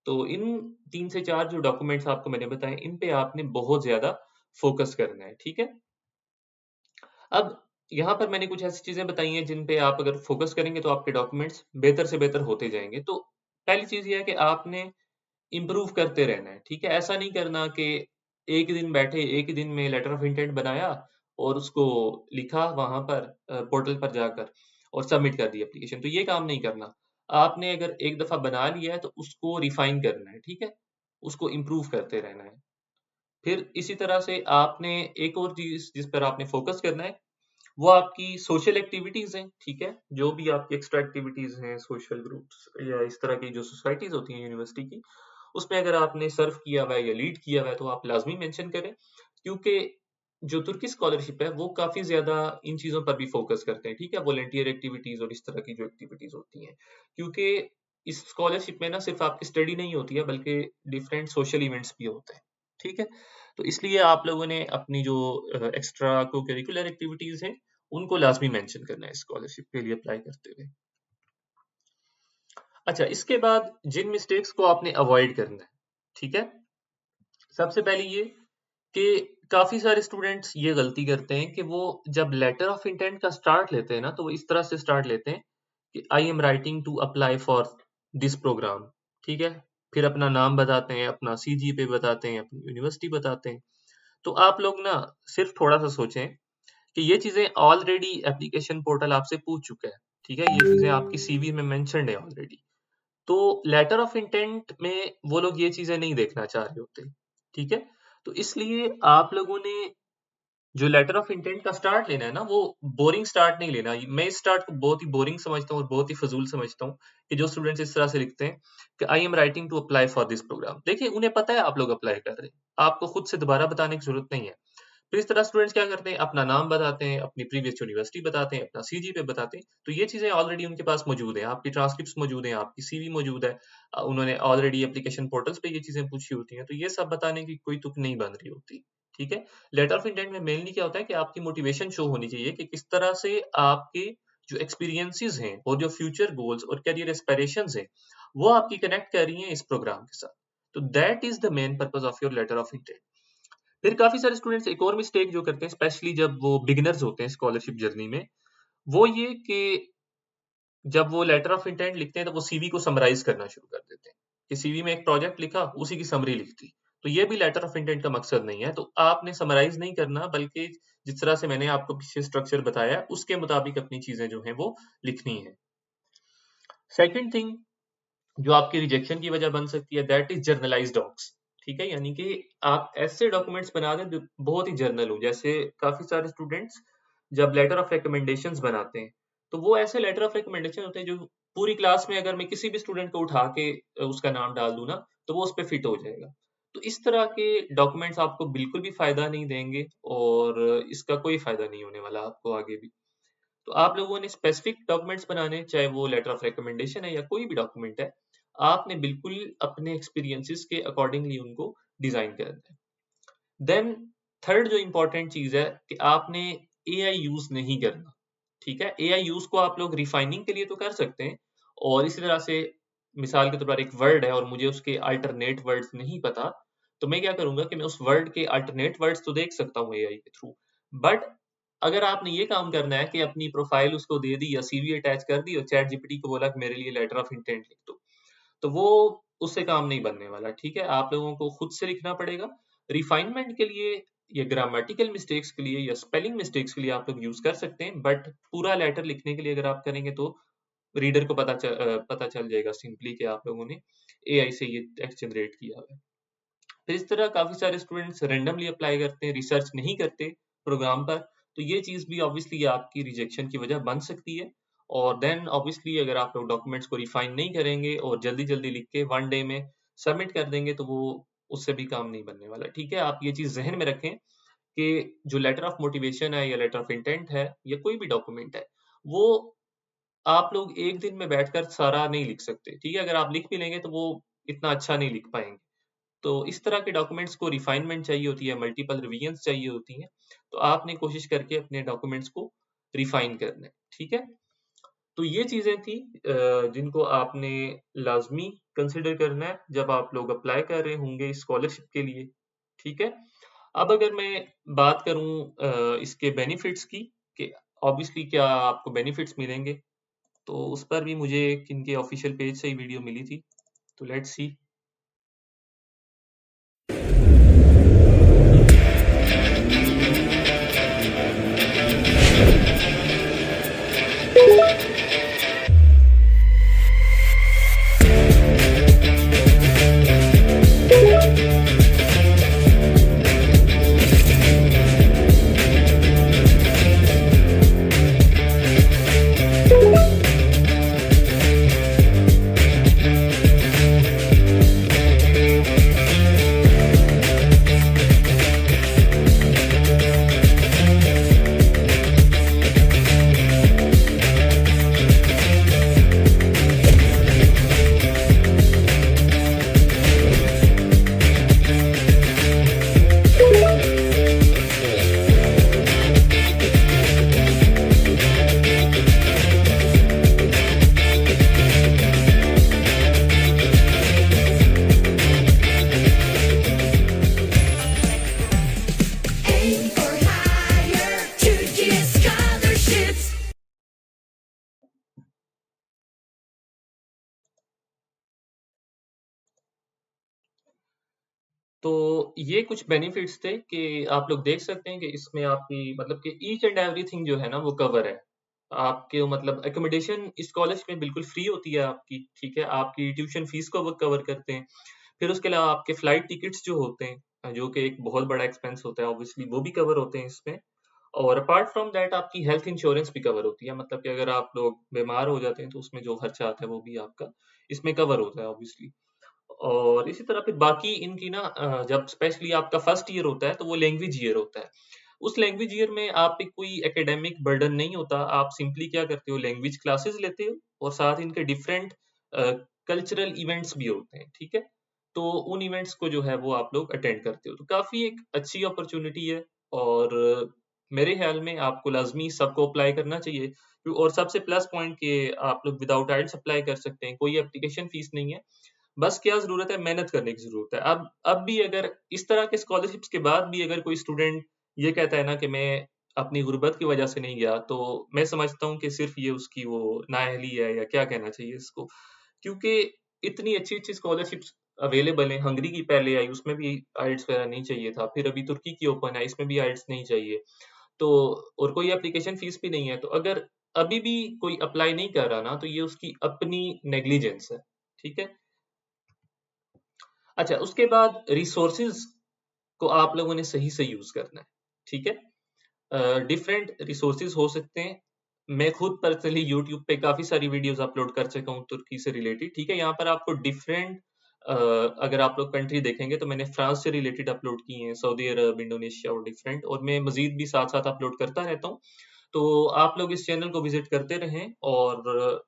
तो इन 3 से 4 जो डॉक्यूमेंट्स आपको मैंने बताए, इन पे आपने बहुत ज़्यादा फ़ोकस करना है, ठीक है? अब यहाँ पर मैंने कुछ ऐसी चीज़ें बताई हैं जिन पे आप अगर फ़ोकस करेंगे तो आपके डॉक्यूमेंट्स बेहतर से बेहतर होते जाएँगे। तो पहली चीज़ ये है कि आपने इम्प्रूव करते रहना है, ठीक है? ऐसा नहीं करना कि एक दिन बैठे, एक ही दिन में लेटर ऑफ इंटेंट बनाया और उसको लिखा वहाँ पर पोर्टल पर जाकर और सबमिट कर दी एप्लीकेशन, तो ये काम नहीं करना। आपने अगर एक दफ़ा बना लिया है तो उसको रिफाइन करना है, ठीक है? उसको इम्प्रूव करते रहना है। फिर इसी तरह से आपने एक और चीज़ जिस पर आपने फ़ोकस करना है, वो आपकी सोशल एक्टिविटीज़ हैं, ठीक है? जो भी आपकी एक्स्ट्रा एक्टिविटीज़ हैं, सोशल ग्रुप्स या इस तरह की जो सोसाइटीज़ होती हैं यूनिवर्सिटी की, उसमें अगर आपने सर्व किया हुआ है या लीड किया हुआ है, तो आप लाज़मी मेंशन करें। क्योंकि जो तुर्की स्कॉलरशिप है, वो काफ़ी ज़्यादा इन चीज़ों पर भी फ़ोकस करते हैं, ठीक है? वॉलंटियर एक्टिविटीज़ और इस तरह की जो एक्टिविटीज़ होती हैं। क्योंकि इस स्कॉलरशिप में ना सिर्फ़ आपकी स्टडी नहीं होती है, बल्कि डिफरेंट सोशल इवेंट्स भी होते हैं, ठीक है? तो इसलिए आप लोगों ने अपनी जो एक्स्ट्रा को करिकुलर एक्टिविटीज़ हैं, उनको लाज़मी मेंशन करना है स्कॉलरशिप के लिए अप्लाई करते हुए। अच्छा, इसके बाद जिन मिस्टेक्स को आपने अवॉइड करना है, ठीक है? सबसे पहले ये कि काफ़ी सारे स्टूडेंट्स ये गलती करते हैं कि वो जब लेटर ऑफ इंटेंट का स्टार्ट लेते हैं ना, तो वो इस तरह से स्टार्ट लेते हैं कि I am writing to apply for this programme, ठीक है? फिर अपना नाम बताते हैं, अपना सीजीपीए बताते हैं, अपनी यूनिवर्सिटी बताते हैं। तो आप लोग ना सिर्फ़ थोड़ा-सा सोचें कि ये चीज़ें ऑलरेडी एप्लीकेशन पोर्टल आपसे पूछ चुका है, ठीक है? ये चीज़ें आपकी सीवी में मेंशन्ड है ऑलरेडी। तो लेटर ऑफ इंटेंट में वो लोग ये चीज़ें नहीं देखना चाह रहे होते, ठीक है? तो इसलिए आप लोगों ने जो लेटर ऑफ इंटेंट का स्टार्ट लेना है ना, वो बोरिंग स्टार्ट नहीं लेना। मैं इस स्टार्ट को बहुत ही बोरिंग समझता हूँ और बहुत ही फ़िज़ूल समझता हूँ कि जो स्टूडेंट्स इस तरह से लिखते हैं कि I am writing to apply for this programme. देखिए, उन्हें पता है आप लोग अप्लाई कर रहे हैं। आपको खुद से दोबारा बताने की ज़रूरत नहीं है। तो इस तरह स्टूडेंट्स क्या करते हैं, अपना नाम बताते हैं, अपनी प्रीवियस यूनिवर्सिटी बताते हैं, अपना सीजीपीए बताते हैं। तो ये चीज़ें ऑलरेडी उनके पास मौजूद हैं, आपकी ट्रांसक्रिप्ट्स मौजूद हैं, आपकी सीवी मौजूद है। उन्होंने ऑलरेडी एप्लीकेशन पोर्टल्स पे ये चीज़ें पूछी होती हैं, तो ये सब बताने की कोई तुक नहीं बन रही होती, ठीक है? लेटर ऑफ इंटेंट में मेनली क्या होता है कि आपकी मोटिवेशन शो होनी चाहिए कि किस तरह से आपके जो एक्सपीरियंसेस हैं और जो फ्यूचर गोल्स और करियर एस्पिरेशंस हैं, वो आपकी कनेक्ट कर रही हैं इस प्रोग्राम के साथ। तो that is the main purpose of your letter of intent. फिर काफ़ी सारे स्टूडेंट्स एक और मिस्टेक जो करते हैं, स्पेशली जब वो बिगिनर्स होते हैं स्कॉलरशिप जर्नी में, वो ये कि जब वो लेटर ऑफ इंटेंट लिखते हैं, तो वो सीवी को समराइज़ करना शुरू कर देते हैं, कि सीवी में एक प्रोजेक्ट लिखा, उसी की समरी लिख दी। तो ये भी लेटर ऑफ इंटेंट का मकसद नहीं है। तो आपने समराइज नहीं करना, बल्कि जिस तरह से मैंने आपको पीछे स्ट्रक्चर बताया उसके मुताबिक अपनी चीजें जो हैं वो लिखनी है। सेकंड थिंग जो आपकी रिजेक्शन की वजह बन सकती है, दैट इज जर्नलाइज्ड डॉक्स। ठीक है, यानी कि आप ऐसे डॉक्यूमेंट्स बना दें जो बहुत ही जर्नल हो। जैसे काफी सारे स्टूडेंट्स जब लेटर ऑफ रिकमेंडेशंस बनाते हैं, तो वो ऐसे लेटर ऑफ रिकमेंडेशन होते हैं जो पूरी क्लास में अगर मैं किसी भी स्टूडेंट को उठा के उसका नाम डाल दूं ना, तो वो उस पर फिट हो जाएगा। तो इस तरह के डॉक्यूमेंट्स आपको बिल्कुल भी फायदा नहीं देंगे, और इसका कोई फायदा नहीं होने वाला आपको आगे भी। तो आप लोगों ने स्पेसिफिक डॉक्यूमेंट्स बनाने, चाहे वो लेटर ऑफ रिकमेंडेशन है या कोई भी डॉक्यूमेंट है, आपने बिल्कुल अपने एक्सपीरियंसेस के अकॉर्डिंगली उनको डिजाइन करना है। देन थर्ड जो इंपॉर्टेंट चीज है कि आपने एआई यूज नहीं करना। ठीक है, एआई यूज को आप लोग रिफाइनिंग के लिए तो कर सकते हैं, और इसी तरह से मिसाल के तौर पर एक वर्ड है और मुझे उसके अल्टरनेट वर्ड्स नहीं पता, तो मैं क्या करूंगा कि मैं उस वर्ड के अल्टरनेट वर्ड्स तो देख सकता हूँ एआई के थ्रू। बट अगर आपने ये काम करना है कि अपनी प्रोफाइल उसको दे दी या सीवी अटैच कर दी और चैट जीपीटी को बोला कि मेरे लिए लेटर ऑफ इंटेंट लिख दो, तो वो उससे काम नहीं बनने वाला। ठीक है, आप लोगों को खुद से लिखना पड़ेगा। रिफाइनमेंट के लिए या ग्रामेटिकल मिस्टेक्स के लिए या स्पेलिंग मिस्टेक्स के लिए आप लोग यूज कर सकते हैं, बट पूरा लेटर लिखने के लिए अगर आप करेंगे तो रीडर को पता चल जाएगा सिंपली कि आप लोगों ने एआई से ये टेक्स्ट जनरेट किया है। तो इस तरह काफी सारे स्टूडेंट्स रैंडमली अप्लाई करते हैं, रिसर्च नहीं करते प्रोग्राम पर। तो ये चीज भी ऑब्वियसली आपकी रिजेक्शन की वजह बन सकती है। और देन ऑब्वियसली अगर आप लोग डॉक्यूमेंट्स को रिफाइन नहीं करेंगे और जल्दी जल्दी लिख के वन डे में सबमिट कर देंगे, तो वो उससे भी काम नहीं बनने वाला। ठीक है, आप ये चीज जहन में रखें कि जो लेटर ऑफ मोटिवेशन है या लेटर ऑफ इंटेंट है या कोई भी डॉक्यूमेंट है, वो आप लोग एक दिन में बैठकर सारा नहीं लिख सकते। ठीक है, अगर आप लिख भी लेंगे तो वो इतना अच्छा नहीं लिख पाएंगे। तो इस तरह के डॉक्यूमेंट्स को रिफाइनमेंट चाहिए होती है, मल्टीपल रिवीजन्स चाहिए होती हैं। तो आपने कोशिश करके अपने डॉक्यूमेंट्स को रिफाइन करना है। ठीक है, तो ये चीजें थी जिनको आपने लाजमी कंसिडर करना है जब आप लोग अप्लाई कर रहे होंगे स्कॉलरशिप के लिए। ठीक है, अब अगर मैं बात करूं इसके बेनिफिट्स की, कि ऑब्वियसली क्या आपको बेनिफिट्स मिलेंगे, तो उस पर भी मुझे किनके ऑफिशियल पेज से ही वीडियो मिली थी। तो let's see. Aim for higher 2G scholarships. तो ये कुछ बेनिफिट्स थे कि आप लोग देख सकते हैं कि इसमें आपकी मतलब कि ईच एंड एवरीथिंग जो है ना वो कवर है। आपके मतलब एकोमोडेशन इस कॉलेज में बिल्कुल फ्री होती है आपकी। ठीक है, आपकी ट्यूशन फीस को वो कवर करते हैं। फिर उसके अलावा आपके फ्लाइट टिकट्स जो होते हैं, जो कि एक बहुत बड़ा एक्सपेंस होता है ऑब्वियसली, वो भी कवर होते हैं इसमें। और अपार्ट फ्रॉम दैट आपकी हेल्थ इंश्योरेंस भी कवर होती है, मतलब कि अगर आप लोग बीमार हो जाते हैं तो उसमें जो खर्चा आता है वो भी आपका इसमें कवर होता है ऑब्वियसली। और इसी तरह फिर बाकी इनकी ना जब स्पेशली आपका फर्स्ट ईयर होता है तो वो लैंग्वेज ईयर होता है। उस लैंग्वेज ईयर में आप पे कोई एकेडमिक बर्डन नहीं होता। आप सिंपली क्या करते हो, लैंग्वेज क्लासेस लेते हो और साथ इनके डिफरेंट कल्चरल इवेंट्स भी होते हैं। ठीक है, तो उन इवेंट्स को जो है वो आप लोग अटेंड करते हो। तो काफी एक अच्छी अपॉर्चुनिटी है, और मेरे ख्याल में आपको लाजमी सबको अप्लाई करना चाहिए। और सबसे प्लस पॉइंट कि आप लोग विदाउट आइल्स अप्लाई कर सकते हैं, कोई एप्लीकेशन फीस नहीं है। बस क्या ज़रूरत है, मेहनत करने की ज़रूरत है। अब भी अगर इस तरह के स्कॉलरशिप्स के बाद भी अगर कोई स्टूडेंट ये कहता है ना कि मैं अपनी गुर्बत की वजह से नहीं गया, तो मैं समझता हूँ कि सिर्फ ये उसकी वो नाअहली है, या क्या कहना चाहिए इसको। क्योंकि इतनी अच्छी-अच्छी स्कॉलरशिप्स अवेलेबल हैं। हंगरी की पहले आई, उसमें भी आइल्स वगैरह नहीं चाहिए था। फिर अभी तुर्की की ओपन है, इसमें भी आइल्स नहीं चाहिए। तो और कोई एप्लीकेशन फीस भी नहीं है। तो अगर अभी भी कोई अप्लाई नहीं कर रहा ना, तो ये उसकी अपनी नेग्लिजेंस है। ठीक है। अच्छा, उसके बाद रिसोर्सेज को आप लोगों ने सही से यूज करना है। ठीक है। डिफरेंट रिसोर्सेज हो सकते हैं। मैं खुद पर्सनली यूट्यूब पे काफी सारी वीडियोस अपलोड कर चुका हूँ तुर्की से रिलेटेड। ठीक है। यहाँ पर आपको डिफरेंट, अगर आप लोग कंट्री देखेंगे तो मैंने फ्रांस से रिलेटेड अपलोड किए हैं, सऊदी अरब, इंडोनेशिया और डिफरेंट, और मैं मजीद भी साथ साथ अपलोड करता रहता हूँ। तो आप लोग इस चैनल को विजिट करते रहें, और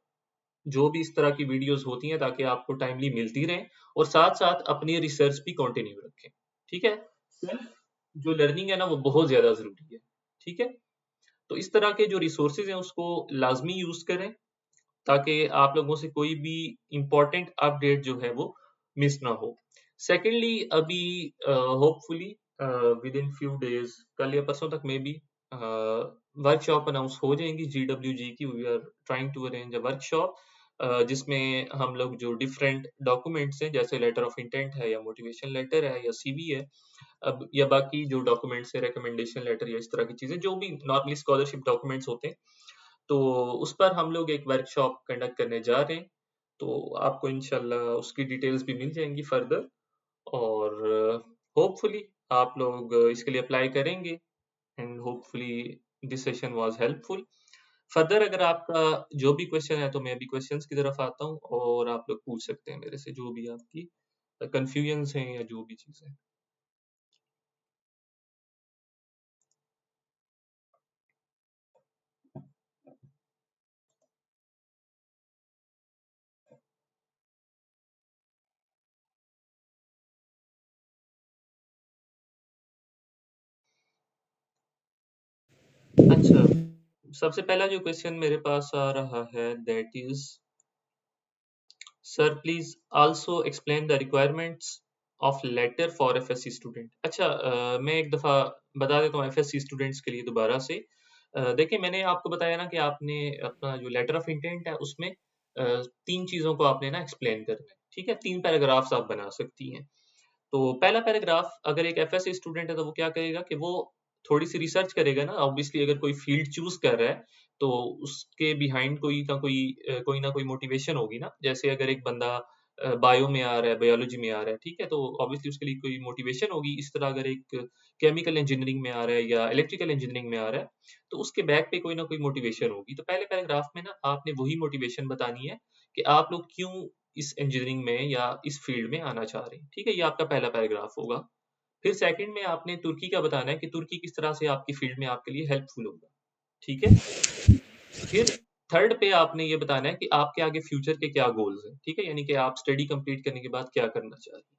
जो भी इस तरह की वीडियोस होती हैं ताकि आपको टाइमली मिलती रहें, और साथ साथ अपनी रिसर्च भी कंटिन्यू रखें। ठीक है। सेल्फ जो लर्निंग है ना, वो बहुत ज्यादा जरूरी है। ठीक है। तो इस तरह के जो रिसोर्सेज हैं उसको लाजमी यूज करें, ताकि आप लोगों से कोई भी इम्पोर्टेंट अपडेट जो है वो मिस ना हो। सेकेंडली, अभी hopefully with in few days, कल या परसों तक में भी वर्कशॉप अनाउंस हो जाएंगी GWG की। We are trying to arrange a workshop जिसमें हम लोग जो डिफरेंट डॉक्यूमेंट्स हैं, जैसे लेटर ऑफ इंटेंट है, या मोटिवेशन लेटर है, या CV है, अब या बाकी जो डॉक्यूमेंट्स है, रिकमेंडेशन लेटर, या इस तरह की चीजें जो भी नॉर्मली स्कॉलरशिप डॉक्यूमेंट्स होते हैं, तो उस पर हम लोग एक वर्कशॉप कंडक्ट करने जा रहे हैं। तो आपको इंशाल्लाह उसकी डिटेल्स भी मिल जाएंगी फर्दर, और होपफुली आप लोग इसके लिए अप्लाई करेंगे, and hopefully this session was helpful. Further अगर आपका जो भी क्वेश्चन है, तो मैं अभी क्वेश्चंस की तरफ आता हूँ, और आप लोग पूछ सकते हैं मेरे से जो भी आपकी कंफ्यूजन्स हैं या जो भी चीजें। अच्छा, सबसे पहला जो क्वेश्चन मेरे पास आ रहा है, that is, sir please also explain the requirements of letter for FSC student. अच्छा, मैं एक दफा बता देता हूँ FSC स्टूडेंट्स के लिए दोबारा से। देखिए, मैंने आपको बताया ना कि आपने अपना जो लेटर ऑफ इंटेंट है उसमें तीन चीजों को आपने ना एक्सप्लेन करना है। ठीक है। 3 पैराग्राफ्स आप बना सकती हैं। तो पहला पैराग्राफ, अगर एक FSC स्टूडेंट है तो वो क्या करेगा कि वो थोड़ी सी रिसर्च करेगा ना। ऑब्वियसली अगर कोई फील्ड चूज कर रहा है, तो उसके बिहाइंड कोई ना कोई मोटिवेशन होगी ना। जैसे अगर एक बंदा बायो में आ रहा है, बायोलॉजी में आ रहा है, ठीक है, तो ऑब्वियसली उसके लिए कोई मोटिवेशन होगी। इस तरह अगर एक केमिकल इंजीनियरिंग में आ रहा है या इलेक्ट्रिकल इंजीनियरिंग में आ रहा है, तो उसके बैक पे कोई ना कोई मोटिवेशन होगी। तो पहले पैराग्राफ में ना आपने वही मोटिवेशन बतानी है कि आप लोग क्यों इस इंजीनियरिंग में या इस फील्ड में आना चाह रहे हैं। ठीक है। ये आपका पहला पैराग्राफ होगा। फिर सेकंड में आपने तुर्की का बताना है कि तुर्की किस तरह से आपकी फील्ड में आपके लिए हेल्पफुल होगा। ठीक है। फिर थर्ड पे आपने ये बताना है कि आपके आगे फ्यूचर के क्या गोल्स हैं। ठीक है। यानी कि आप स्टडी कंप्लीट करने के बाद क्या करना चाह रहे हैं।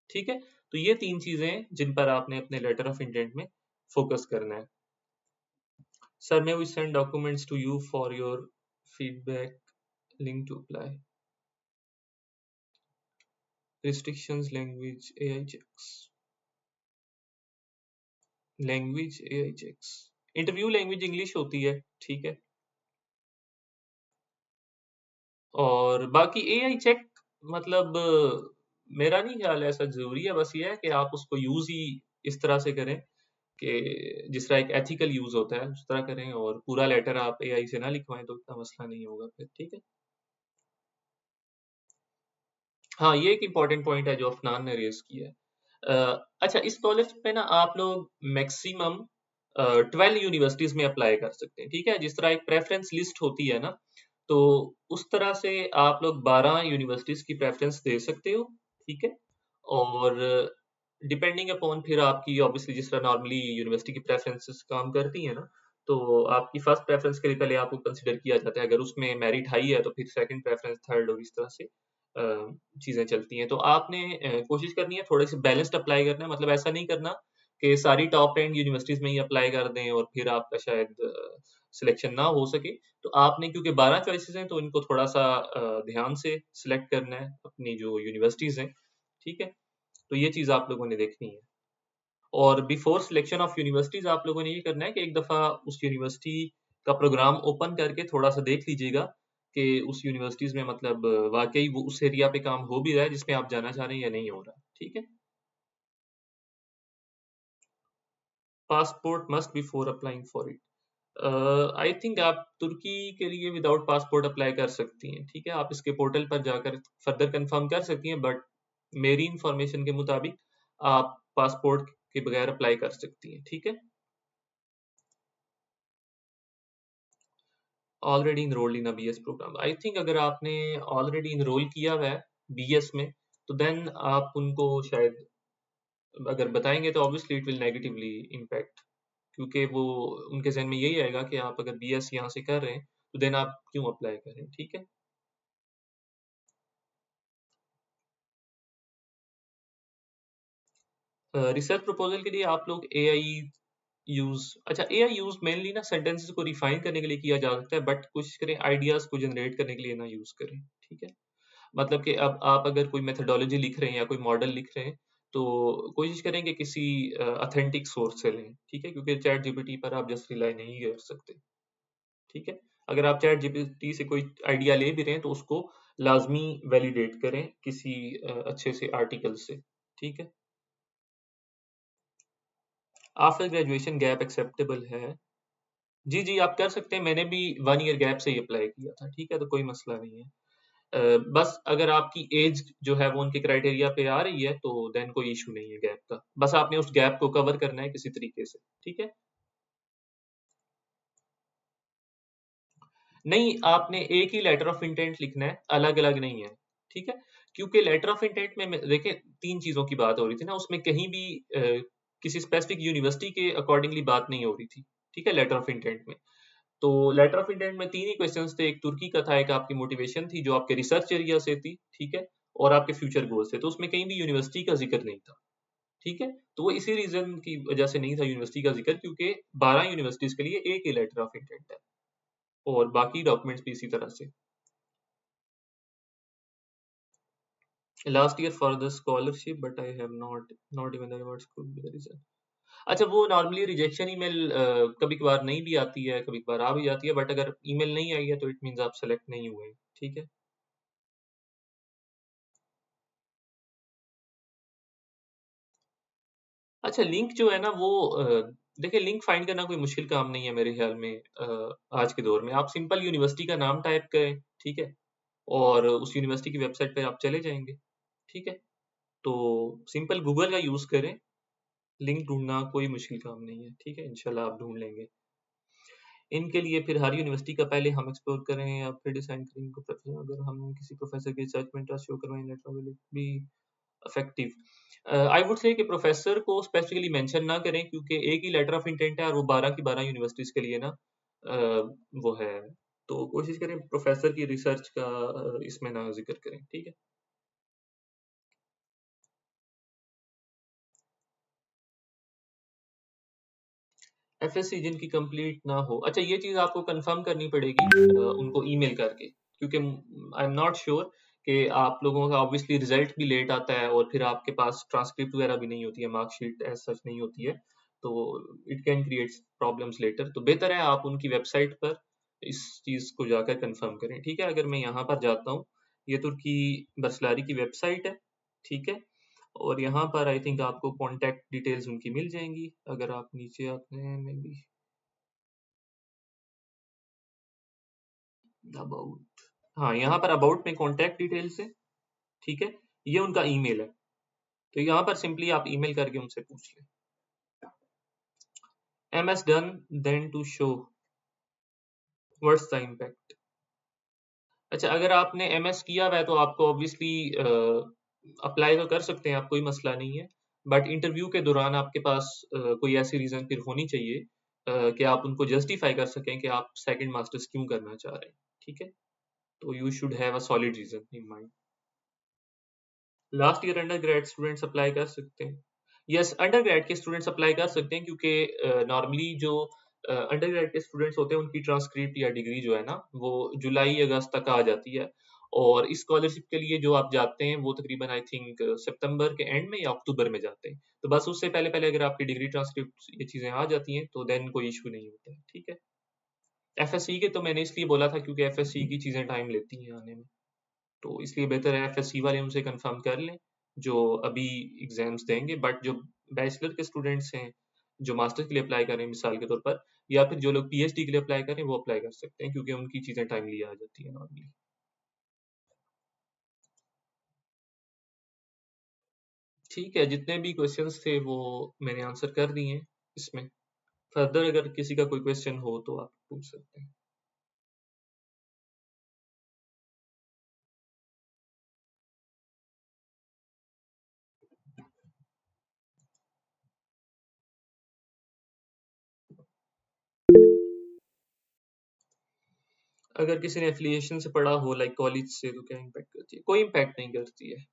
ठीक है। तो ये तीन चीजें हैं जिन पर आपने अपने लेटर ऑफ इंटेंट में फोकस करना है। Sir, may we send documents to you for your feedback, link to apply, restrictions, language AI checks, language AI checks, interview language English होती है। ठीक है। और बाकी AI चेक, मतलब मेरा नहीं ख्याल ऐसा जरूरी है। बस ये है कि आप उसको यूज ही इस तरह से करें कि जिस तरह एक एथिकल यूज होता है उस तरह करें, और पूरा लेटर आप AI से ना लिखवाएं तो इतना मसला नहीं होगा फिर। ठीक है। हाँ, ये एक इम्पोर्टेंट पॉइंट है जो अफनान ने रेज किया है। अच्छा, इस स्कॉलरशिप पे ना आप लोग मैक्सिमम 12 यूनिवर्सिटीज में अप्लाई कर सकते हैं। ठीक है। जिस तरह एक प्रेफरेंस लिस्ट होती है ना, तो उस तरह से आप लोग 12 यूनिवर्सिटीज की प्रेफरेंस दे सकते हो। ठीक है। और डिपेंडिंग अपॉन फिर आपकी, ऑब्वियसली जिस तरह नॉर्मली यूनिवर्सिटी की प्रेफरेंसेस काम करती है ना, तो आपकी फर्स्ट प्रेफरेंस के लिए पहले आपको कंसिडर किया जाता है। अगर उसमें मेरिट हाई है तो फिर सेकंड प्रेफरेंस, थर्ड, और इस तरह से चीजें चलती हैं। तो आपने कोशिश करनी है थोड़े से बैलेंस्ड अप्लाई करना है। मतलब ऐसा नहीं करना कि सारी टॉप 10 यूनिवर्सिटीज में ही अप्लाई कर दें और फिर आपका शायद सिलेक्शन ना हो सके। तो आपने, क्योंकि 12 चॉइसेस हैं, तो इनको थोड़ा सा ध्यान से सिलेक्ट करना है अपनी जो यूनिवर्सिटीज हैं। ठीक है। तो ये चीज आप लोगों ने देखनी है। और बिफोर सिलेक्शन ऑफ यूनिवर्सिटीज आप लोगों ने ये करना है कि एक दफा उस यूनिवर्सिटी का प्रोग्राम ओपन करके थोड़ा सा देख लीजिएगा कि उस यूनिवर्सिटीज़ में मतलब वाक़ई वो उस एरिया पे काम हो भी रहा है जिसमें आप जाना चाह रहे हैं या नहीं हो रहा, ठीक है? Passport must before applying for it. I think आप तुर्की के लिए विदाउट पासपोर्ट अप्लाई कर सकती हैं, ठीक है? आप इसके पोर्टल पर जाकर फर्दर कंफर्म कर सकती हैं, बट मेरी इंफॉर्मेशन के मुताबिक आप पासपोर्ट के बगैर अप्लाई कर सकती हैं, ठीक है? Already enrolled in a BS programme. I think अगर आपने ऑलरेडी इनरोल किया हुआ है बीएस में, तो देन आप उनको शायद अगर बताएंगे तो obviously it will negatively impact, क्योंकि वो उनके ज़हन में यही आएगा कि आप अगर बीएस यहाँ से कर रहे हैं, तो देन आप क्यों अप्लाई करें, ठीक है? रिसर्च प्रपोजल के लिए आप लोग एआई यूज़, अच्छा एआई यूज़ मेनली ना सेंटेंसेस को रिफाइन करने के लिए किया जा सकता है, बट कोशिश करें आइडियाज़ को जनरेट करने के लिए ना यूज़ करें, ठीक है? मतलब कि अब आप अगर कोई मेथोडोलॉजी लिख रहे हैं या कोई मॉडल लिख रहे हैं, तो कोशिश करें कि किसी ऑथेंटिक सोर्स से लें, ठीक है? क्योंकि चैट जीपीटी पर आप जस्ट रिलाई नहीं कर सकते, ठीक है? अगर आप चैट जीपीटी से कोई आइडिया ले भी रहे हैं, तो उसको लाज़मी वैलिडेट करें किसी अच्छे से आर्टिकल से, ठीक है? आफ्टर ग्रेजुएशन गैप एक्सेप्टेबल है? जी, जी, आप कर सकते हैं। मैंने भी 1 ईयर गैप से ही अप्लाई किया था, ठीक है? तो कोई मसला नहीं है। बस अगर आपकी एज जो है वो उनके क्राइटेरिया पे आ रही है, तो देन कोई इश्यू नहीं है गैप का। बस आपने उस गैप को कवर करना है किसी तरीके से, ठीक है? नहीं, आपने एक ही लेटर ऑफ इंटेंट लिखना है, अलग-अलग नहीं है, ठीक है? क्योंकि लेटर ऑफ इंटेंट में देखिए 3 चीज़ों की बात हो रही थी ना, उसमें कहीं भी किसी स्पेसिफिक यूनिवर्सिटी के अकॉर्डिंगली बात नहीं हो रही थी, ठीक है? लेटर ऑफ इंटेंट में। तो लेटर ऑफ इंटेंट में 3 ही क्वेश्चंस थे, एक तुर्की का था, एक आपकी मोटिवेशन थी जो आपके रिसर्च एरिया से थी, ठीक है? और आपके फ्यूचर गोल्स थे। तो उसमें कहीं भी यूनिवर्सिटी का ज़िक्र नहीं था, ठीक है? तो वो इसी रीज़न की वजह से नहीं था यूनिवर्सिटी का ज़िक्र, क्योंकि 12 यूनिवर्सिटीज़ के लिए एक ही लेटर ऑफ इंटेंट है और बाकी डॉक्यूमेंट्स भी इसी तरह से। Last year for the scholarship but I have not even the rewards could be the reason. अच्छा, वो नॉर्मली रिजेक्शन ईमेल कभी-कभार नहीं भी आती है, कभी-कभार आ भी जाती है, बट अगर ईमेल नहीं आई है तो इट मीन्स आप सेलेक्ट नहीं हुए हैं, ठीक है? अच्छा, लिंक जो है ना वो देखिए लिंक फाइंड करना कोई मुश्किल काम नहीं है मेरे ख्याल में, आज के दौर में। आप सिंपल यूनिवर्सिटी का नाम टाइप करें, ठीक है? और उस यूनिवर्सिटी की वेबसाइट पे आप चले जाएँगे, ठीक है? तो सिंपल गूगल का यूज़ करें, लिंक ढूँढना कोई मुश्किल काम नहीं है, ठीक है? इंशाल्लाह आप ढूँढ लेंगे। इनके लिए फिर हर यूनिवर्सिटी का पहले हम एक्सप्लोर करें या फिर डिसाइड करें इनको प्रेफ़र, अगर हम किसी प्रोफ़ेसर के रिसर्च में इंटरेस्ट शो करवाएँ letter will it be effective. I would say कि प्रोफेसर को स्पेसिफिकली मेंशन ना करें, क्योंकि एक ही लेटर ऑफ इंटेंट है और वो 12 की 12 यूनिवर्सिटीज के लिए ना वो है। तो कोशिश करें प्रोफेसर की रिसर्च का इसमें ना जिक्र करें, ठीक है? एफएससी जिनकी कंप्लीट ना हो, अच्छा ये चीज़ आपको कंफर्म करनी पड़ेगी उनको ईमेल करके, क्योंकि आई एम नॉट श्योर कि आप लोगों का ऑब्वियसली रिजल्ट भी लेट आता है और फिर आपके पास ट्रांसक्रिप्ट वगैरह भी नहीं होती है, मार्कशीट एज सच नहीं होती है, तो it can create problems later. तो बेहतर है आप उनकी वेबसाइट पर इस चीज़ को जाकर कंफर्म करें, ठीक है? अगर मैं यहाँ पर जाता हूँ, ये तुर्की बर्सलारी की वेबसाइट है, ठीक है? और यहाँ पर आई थिंक आपको कॉन्टैक्ट डिटेल्स उनकी मिल जाएँगी। अगर आप नीचे आते हैं मे बी अबाउट, हाँ, यहाँ पर अबाउट में कॉन्टैक्ट डिटेल्स है, ठीक है? ये उनका ईमेल है। तो यहाँ पर सिंपली आप ईमेल करके उनसे पूछ लें। MS done then to show what's the impact. अच्छा, अगर आपने एमएस किया हुआ है तो आपको ऑब्वियसली अप्लाई तो कर सकते हैं आप, कोई मसला नहीं है। बट इंटरव्यू के दौरान आपके पास कोई ऐसी रीज़न फिर होनी चाहिए कि आप उनको जस्टिफाई कर सकें कि आप सेकंड मास्टर्स क्यों करना चाह रहे हैं, ठीक है? तो you should have a solid reason in mind. Last year undergrad students apply कर सकते हैं। यस, अंडरग्रेड के स्टूडेंट्स अप्लाई कर सकते हैं, क्योंकि नॉर्मली जो अंडरग्रेड के स्टूडेंट्स होते हैं उनकी ट्रांसक्रिप्ट या डिग्री जो है ना वो जुलाई अगस्त तक आ जाती है, और इस स्कॉलरशिप के लिए जो आप जाते हैं वो तकरीबन आई थिंक सितंबर के एंड में या अक्टूबर में जाते हैं। तो बस उससे पहले पहले अगर आपकी डिग्री ट्रांसक्रिप्ट ये चीज़ें आ जाती हैं तो देन कोई इशू नहीं होता है, ठीक है? एफएससी के तो मैंने इसलिए बोला था क्योंकि एफएससी की चीज़ें टाइम लेती हैं आने में, तो इसलिए बेहतर है एफएससी वाले उनसे कंफर्म कर लें, जो अभी एग्ज़ाम्स देंगे। बट जो बैचलर के स्टूडेंट्स हैं, जो मास्टर्स के लिए अप्लाई कर रहे हैं मिसाल के तौर पर, या फिर जो लोग पीएचडी के लिए अप्लाई कर रहे हैं, वो अप्लाई कर सकते हैं क्योंकि उनकी चीज़ें टाइमली आ जाती हैं नॉर्मली। ठीक है, जितने भी क्वेश्चंस थे वो मैंने आंसर कर दिए हैं इसमें। फर्दर अगर किसी का कोई क्वेश्चन हो तो आप पूछ सकते हैं। अगर किसी ने एफिलिएशन से पढ़ा हो लाइक कॉलेज से, तो क्या इम्पैक्ट करती है? कोई इम्पैक्ट नहीं करती है।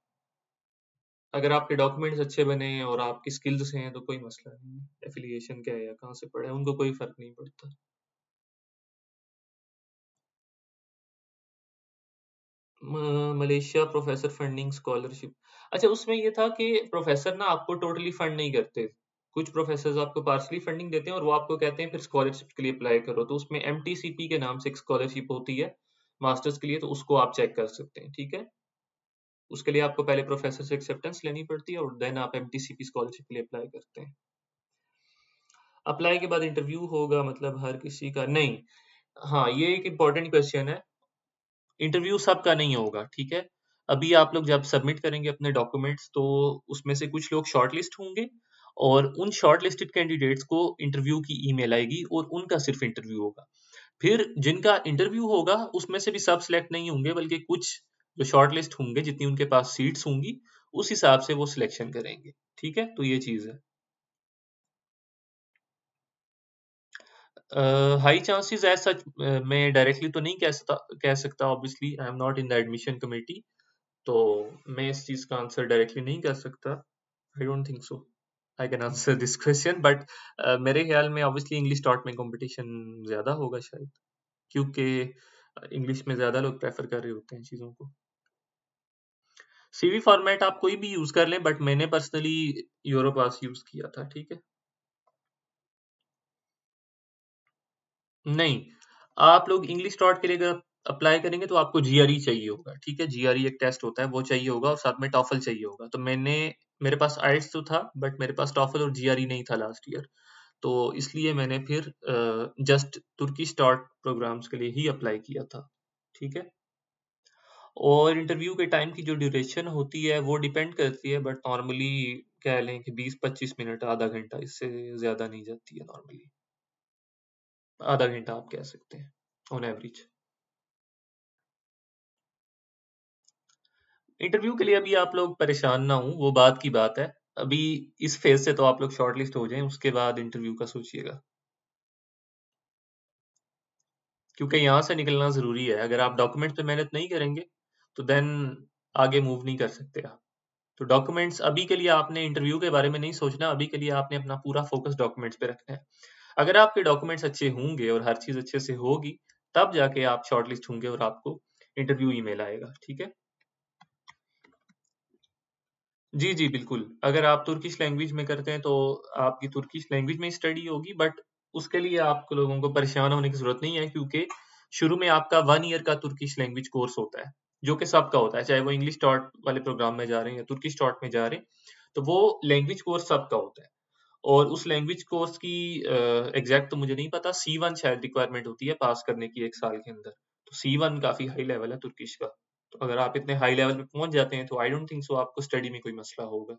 अगर आपके डॉक्यूमेंट्स अच्छे बने हैं और आपकी स्किल्स हैं तो कोई मसला नहीं है। एफिलिएशन क्या है या कहाँ से पढ़ा है, उनको कोई फ़र्क नहीं पड़ता। मलेशिया प्रोफेसर फंडिंग स्कॉलरशिप, अच्छा उसमें ये था कि प्रोफेसर ना आपको टोटली फंड नहीं करते। कुछ प्रोफेसर्स आपको पार्शली फंडिंग देते हैं और वो आपको कहते हैं फिर स्कॉलरशिप के लिए अप्लाई करो, तो उसमें एमटीसीपी के नाम से एक स्कॉलरशिप होती है मास्टर्स के लिए, तो उसको आप चेक कर सकते हैं, ठीक है। उसके लिए आपको पहले प्रोफेसर से एक्सेप्टेंस लेनी पड़ती है और देन आप एमटीसीपी स्कॉलरशिप के लिए अप्लाई करते हैं। अप्लाई के बाद इंटरव्यू होगा मतलब हर किसी का नहीं। हाँ, ये एक इम्पोर्टेंट क्वेश्चन है। इंटरव्यू सबका नहीं होगा, ठीक है। अभी आप लोग जब सबमिट करेंगे अपने डॉक्यूमेंट्स, तो उसमें से कुछ लोग शॉर्टलिस्ट होंगे और उन शॉर्टलिस्टेड कैंडिडेट्स को इंटरव्यू की ईमेल आएगी और उनका सिर्फ इंटरव्यू होगा। फिर जिनका इंटरव्यू होगा उसमें से भी सब सिलेक्ट नहीं होंगे, बल्कि कुछ जो शॉर्टलिस्ट होंगे, जितनी उनके पास सीट्स होंगी उस हिसाब से वो सिलेक्शन करेंगे, ठीक है। तो ये चीज़ है। हाई चांसेस एज सच मैं डायरेक्टली तो नहीं कह सकता obviously, I am not in the admission committee, तो मैं इस चीज़ का आंसर डायरेक्टली नहीं कर सकता। I don't think so I can answer this question, but मेरे ख्याल में ऑब्वियसली इंग्लिश टॉट में कंपटीशन ज़्यादा होगा शायद, क्योंकि इंग्लिश में ज़्यादा लोग प्रेफर कर रहे होते हैं चीज़ों को। सीवी फॉर्मेट आप कोई भी यूज़ कर लें, बट मैंने पर्सनली यूरोपास यूज़ किया था, ठीक है। नहीं, आप लोग इंग्लिश डॉट के लिए अगर अप्लाई करेंगे तो आपको जीआरई चाहिए होगा, ठीक है? जीआरई एक टेस्ट होता है, वो चाहिए होगा और साथ में टॉफल चाहिए होगा। तो मेरे पास आइल्स तो था, बट मेरे पास टॉफल और जीआरई नहीं था लास्ट ईयर। तो इसलिए मैंने फिर जस्ट तुर्किश डॉट प्रोग्राम्स के लिए ही अप्लाई किया था, ठीक है? और इंटरव्यू के टाइम की जो ड्यूरेशन होती है वो डिपेंड करती है, बट नॉर्मली कह लें कि 20-25 मिनट, आधा घंटा, इससे ज़्यादा नहीं जाती है नॉर्मली। आधा घंटा आप कह सकते हैं ऑन एवरेज। इंटरव्यू के लिए अभी आप लोग परेशान ना हो, वो बात की बात है। अभी इस फेज से तो आप लोग शॉर्टलिस्ट हो जाएं, उसके बाद इंटरव्यू का सोचिएगा, क्योंकि यहाँ से निकलना ज़रूरी है। अगर आप डॉक्यूमेंट्स पे मेहनत नहीं करेंगे तो देन आगे मूव नहीं कर सकते आप। तो डॉक्यूमेंट्स अभी के लिए आपने इंटरव्यू के बारे में नहीं सोचना, अभी के लिए आपने अपना पूरा फोकस डॉक्यूमेंट्स पे रखना है। अगर आपके डॉक्यूमेंट्स अच्छे होंगे और हर चीज़ अच्छे से होगी, तब जाके आप शॉर्टलिस्ट होंगे और आपको इंटरव्यू ईमेल आएगा, ठीक है। जी, जी, बिल्कुल। अगर आप तुर्किश लैंग्वेज में करते हैं, तो आपकी तुर्किश लैंग्वेज में स्टडी होगी, बट उसके लिए आप लोगों को परेशान होने की ज़रूरत नहीं है, क्योंकि शुरू में आपका 1 ईयर का तुर्किश लैंग्वेज कोर्स होता है, जो कि सबका होता है, चाहे वो इंग्लिश टॉट वाले प्रोग्राम में जा रहे हैं या तुर्किश टॉट में जा रहे हैं, तो वो लैंग्वेज कोर्स सबका होता है। और उस लैंग्वेज कोर्स की एग्ज़ैक्ट तो मुझे नहीं पता, C1 शायद रिक्वायरमेंट होती है पास करने की 1 साल के अंदर। तो C1 काफ़ी हाई लेवल है तुर्किश का। तो अगर आप इतने हाई लेवल पे पहुँच जाते हैं, तो आई डोंट थिंक सो आपको स्टडी में कोई मसला होगा।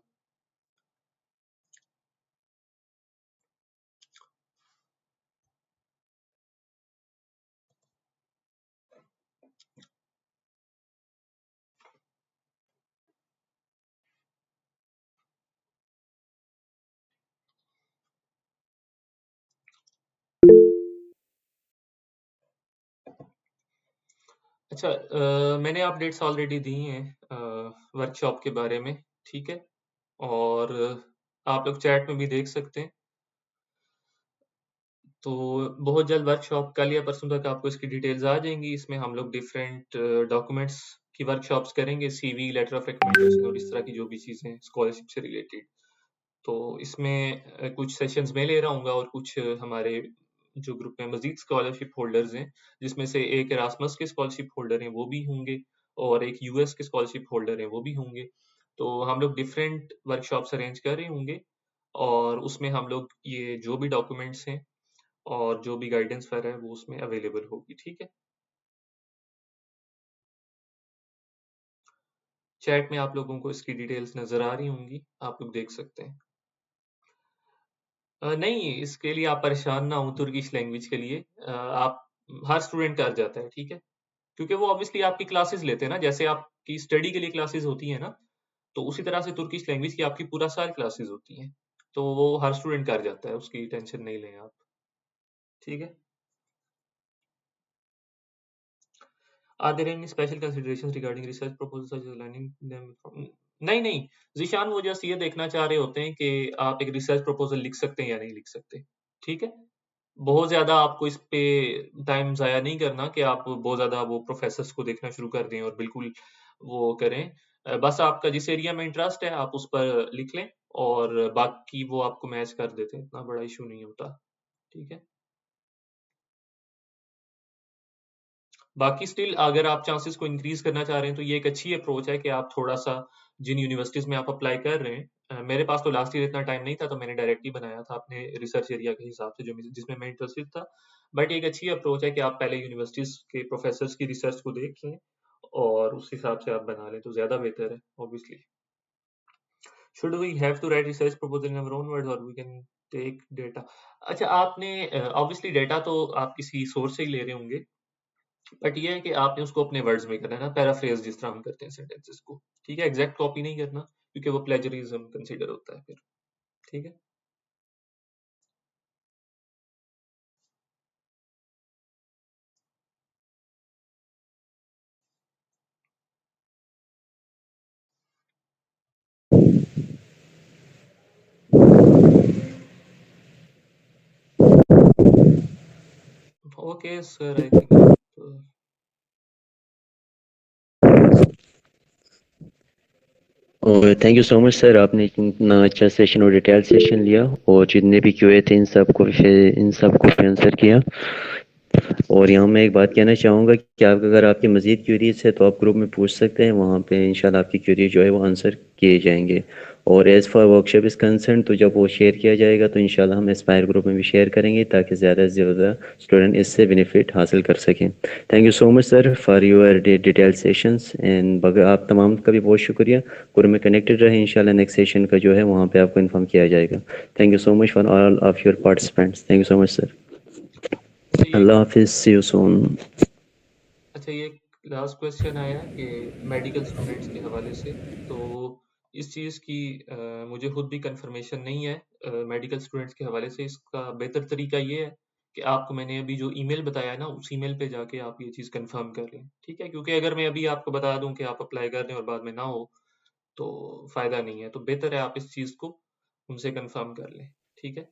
अच्छा, मैंने अपडेट्स ऑलरेडी दी हैं वर्कशॉप के बारे में, ठीक है? और आप लोग चैट में भी देख सकते हैं। तो बहुत जल्द वर्कशॉप कल या परसों तक आपको इसकी डिटेल्स आ जाएँगी। इसमें हम लोग डिफरेंट डॉक्यूमेंट्स की वर्कशॉप्स करेंगे, सीवी, लेटर ऑफ रिकमेंडेशन और इस तरह की जो भी चीज़ें हैं स्कॉलरशिप से रिलेटेड। तो इसमें कुछ सेशंस मैं ले रहा हूँगा और कुछ हमारे जो ग्रुप में मज़ीद स्कॉलरशिप होल्डर्स हैं, जिसमें से एक एरास्मस के स्कॉलरशिप होल्डर हैं, वो भी होंगे और एक यूएस के स्कॉलरशिप होल्डर हैं, वो भी होंगे। तो हम लोग डिफरेंट वर्कशॉप्स अरेंज कर रहे होंगे और उसमें हम लोग ये जो भी डॉक्यूमेंट्स हैं और जो भी गाइडेंस वगैरह है, वो उसमें अवेलेबल होगी, ठीक है? चैट में आप लोगों को इसकी डिटेल्स नज़र आ रही होंगी, आप लोग देख सकते हैं। नहीं, इसके लिए आप परेशान ना हों तुर्किश लैंग्वेज के लिए। आप हर स्टूडेंट कर जाता है, ठीक है? क्योंकि वो ऑब्वियसली आपकी क्लासेस लेते हैं ना, जैसे आपकी स्टडी के लिए क्लासेस होती हैं ना, तो उसी तरह से तुर्किश लैंग्वेज की आपकी पूरा साल क्लासेस होती हैं। तो वो हर स्टूडेंट कर जाता है, उसकी टेंशन नहीं लें आप, ठीक है? Are there any special considerations regarding research proposals such as aligning them from नहीं, नहीं, ज़ीशान वो जस्ट ये देखना चाह रहे होते हैं कि आप एक रिसर्च प्रपोजल लिख सकते हैं या नहीं लिख सकते, ठीक है? बहुत ज़्यादा आपको इस पे टाइम ज़ाया नहीं करना कि आप बहुत ज़्यादा वो प्रोफ़ेसर्स को देखना शुरू कर दें और बिल्कुल वो करें। बस आपका जिस एरिया में इंटरेस्ट है आप उस पर लिख लें और बाकी वो आपको मैच कर देते हैं, इतना बड़ा इश्यू नहीं होता, ठीक है? बाकी स्टिल अगर आप चांसेस को इंक्रीज़ करना चाह रहे हैं तो ये एक अच्छी अप्रोच है कि आप थोड़ा-सा जिन यूनिवर्सिटीज़ में आप अप्लाई कर रहे हैं मेरे पास तो लास्ट ईयर इतना टाइम नहीं था तो मैंने डायरेक्ट ही बनाया था अपने रिसर्च एरिया के हिसाब से जो जिसमें मैं इंटरेस्टेड था। बट एक अच्छी अप्रोच है कि आप पहले यूनिवर्सिटीज़ के प्रोफ़ेसर्स की रिसर्च को देख लें और उस हिसाब से आप बना लें तो ज़्यादा बेहतर है obviously. Should we have to write research proposal in our own words और वी कैन टेक डेटा? अच्छा आपने ऑब्वियसली डेटा तो आप किसी सोर्स से ही ले रहे होंगे। बट ये है कि आपने उसको अपने वर्ड्स में करना है ना पैराफ्रेज जिस तरह हम करते हैं सेंटेंसेस को ठीक है एग्जैक्ट कॉपी नहीं करना क्योंकि वो प्लेजरिज्म कंसीडर होता है फिर ठीक है ओके सर आई थिंक आप और thank you so much sir, आपने इतना अच्छा सेशन और डिटेल सेशन लिया और जितने भी क्यूए थे इन सबको आंसर किया। और यहाँ मैं एक बात कहना चाहूँगा कि आप अगर आपकी मज़ीद क्यूरीज है तो आप ग्रुप में पूछ सकते हैं, वहाँ पे इंशाल्लाह आपकी क्यूरी जो है वो आंसर किए जाएंगे। और as for workshop is concern तो जब वो शेयर किया जाएगा तो इंशाल्लाह हम एस्पायर ग्रुप में भी शेयर करेंगे ताकि ज़्यादा से ज़्यादा स्टूडेंट इससे बेनिफिट हासिल कर सकें। Thank you so much sir for your detail sessions and आप तमाम का भी बहुत शुक्रिया। ग्रुप में कनेक्टेड रहे, इंशाल्लाह नेक्स्ट सेशन का जो है वहाँ पे आपको इन्फॉर्म किया जाएगा। Thank you so much for all of your participants. Thank you so much sir. अच्छा ये अल्लाह हाफिज़, सी यू सून। अच्छा ये लास्ट क्वेश्चन आया कि मेडिकल स्टूडेंट्स के हवाले से तो इस चीज़ की मुझे खुद भी कंफर्मेशन नहीं है मेडिकल स्टूडेंट्स के हवाले से इसका बेहतर तरीका ये है कि आपको मैंने अभी जो ईमेल बताया है ना उस ईमेल पे जाके आप ये चीज़ कंफर्म कर लें ठीक है क्योंकि अगर मैं अभी आपको बता दूं कि आप अप्लाई कर दें और बाद में ना हो तो फ़ायदा नहीं है। तो बेहतर है आप इस चीज़ को उनसे कन्फर्म कर लें, ठीक है?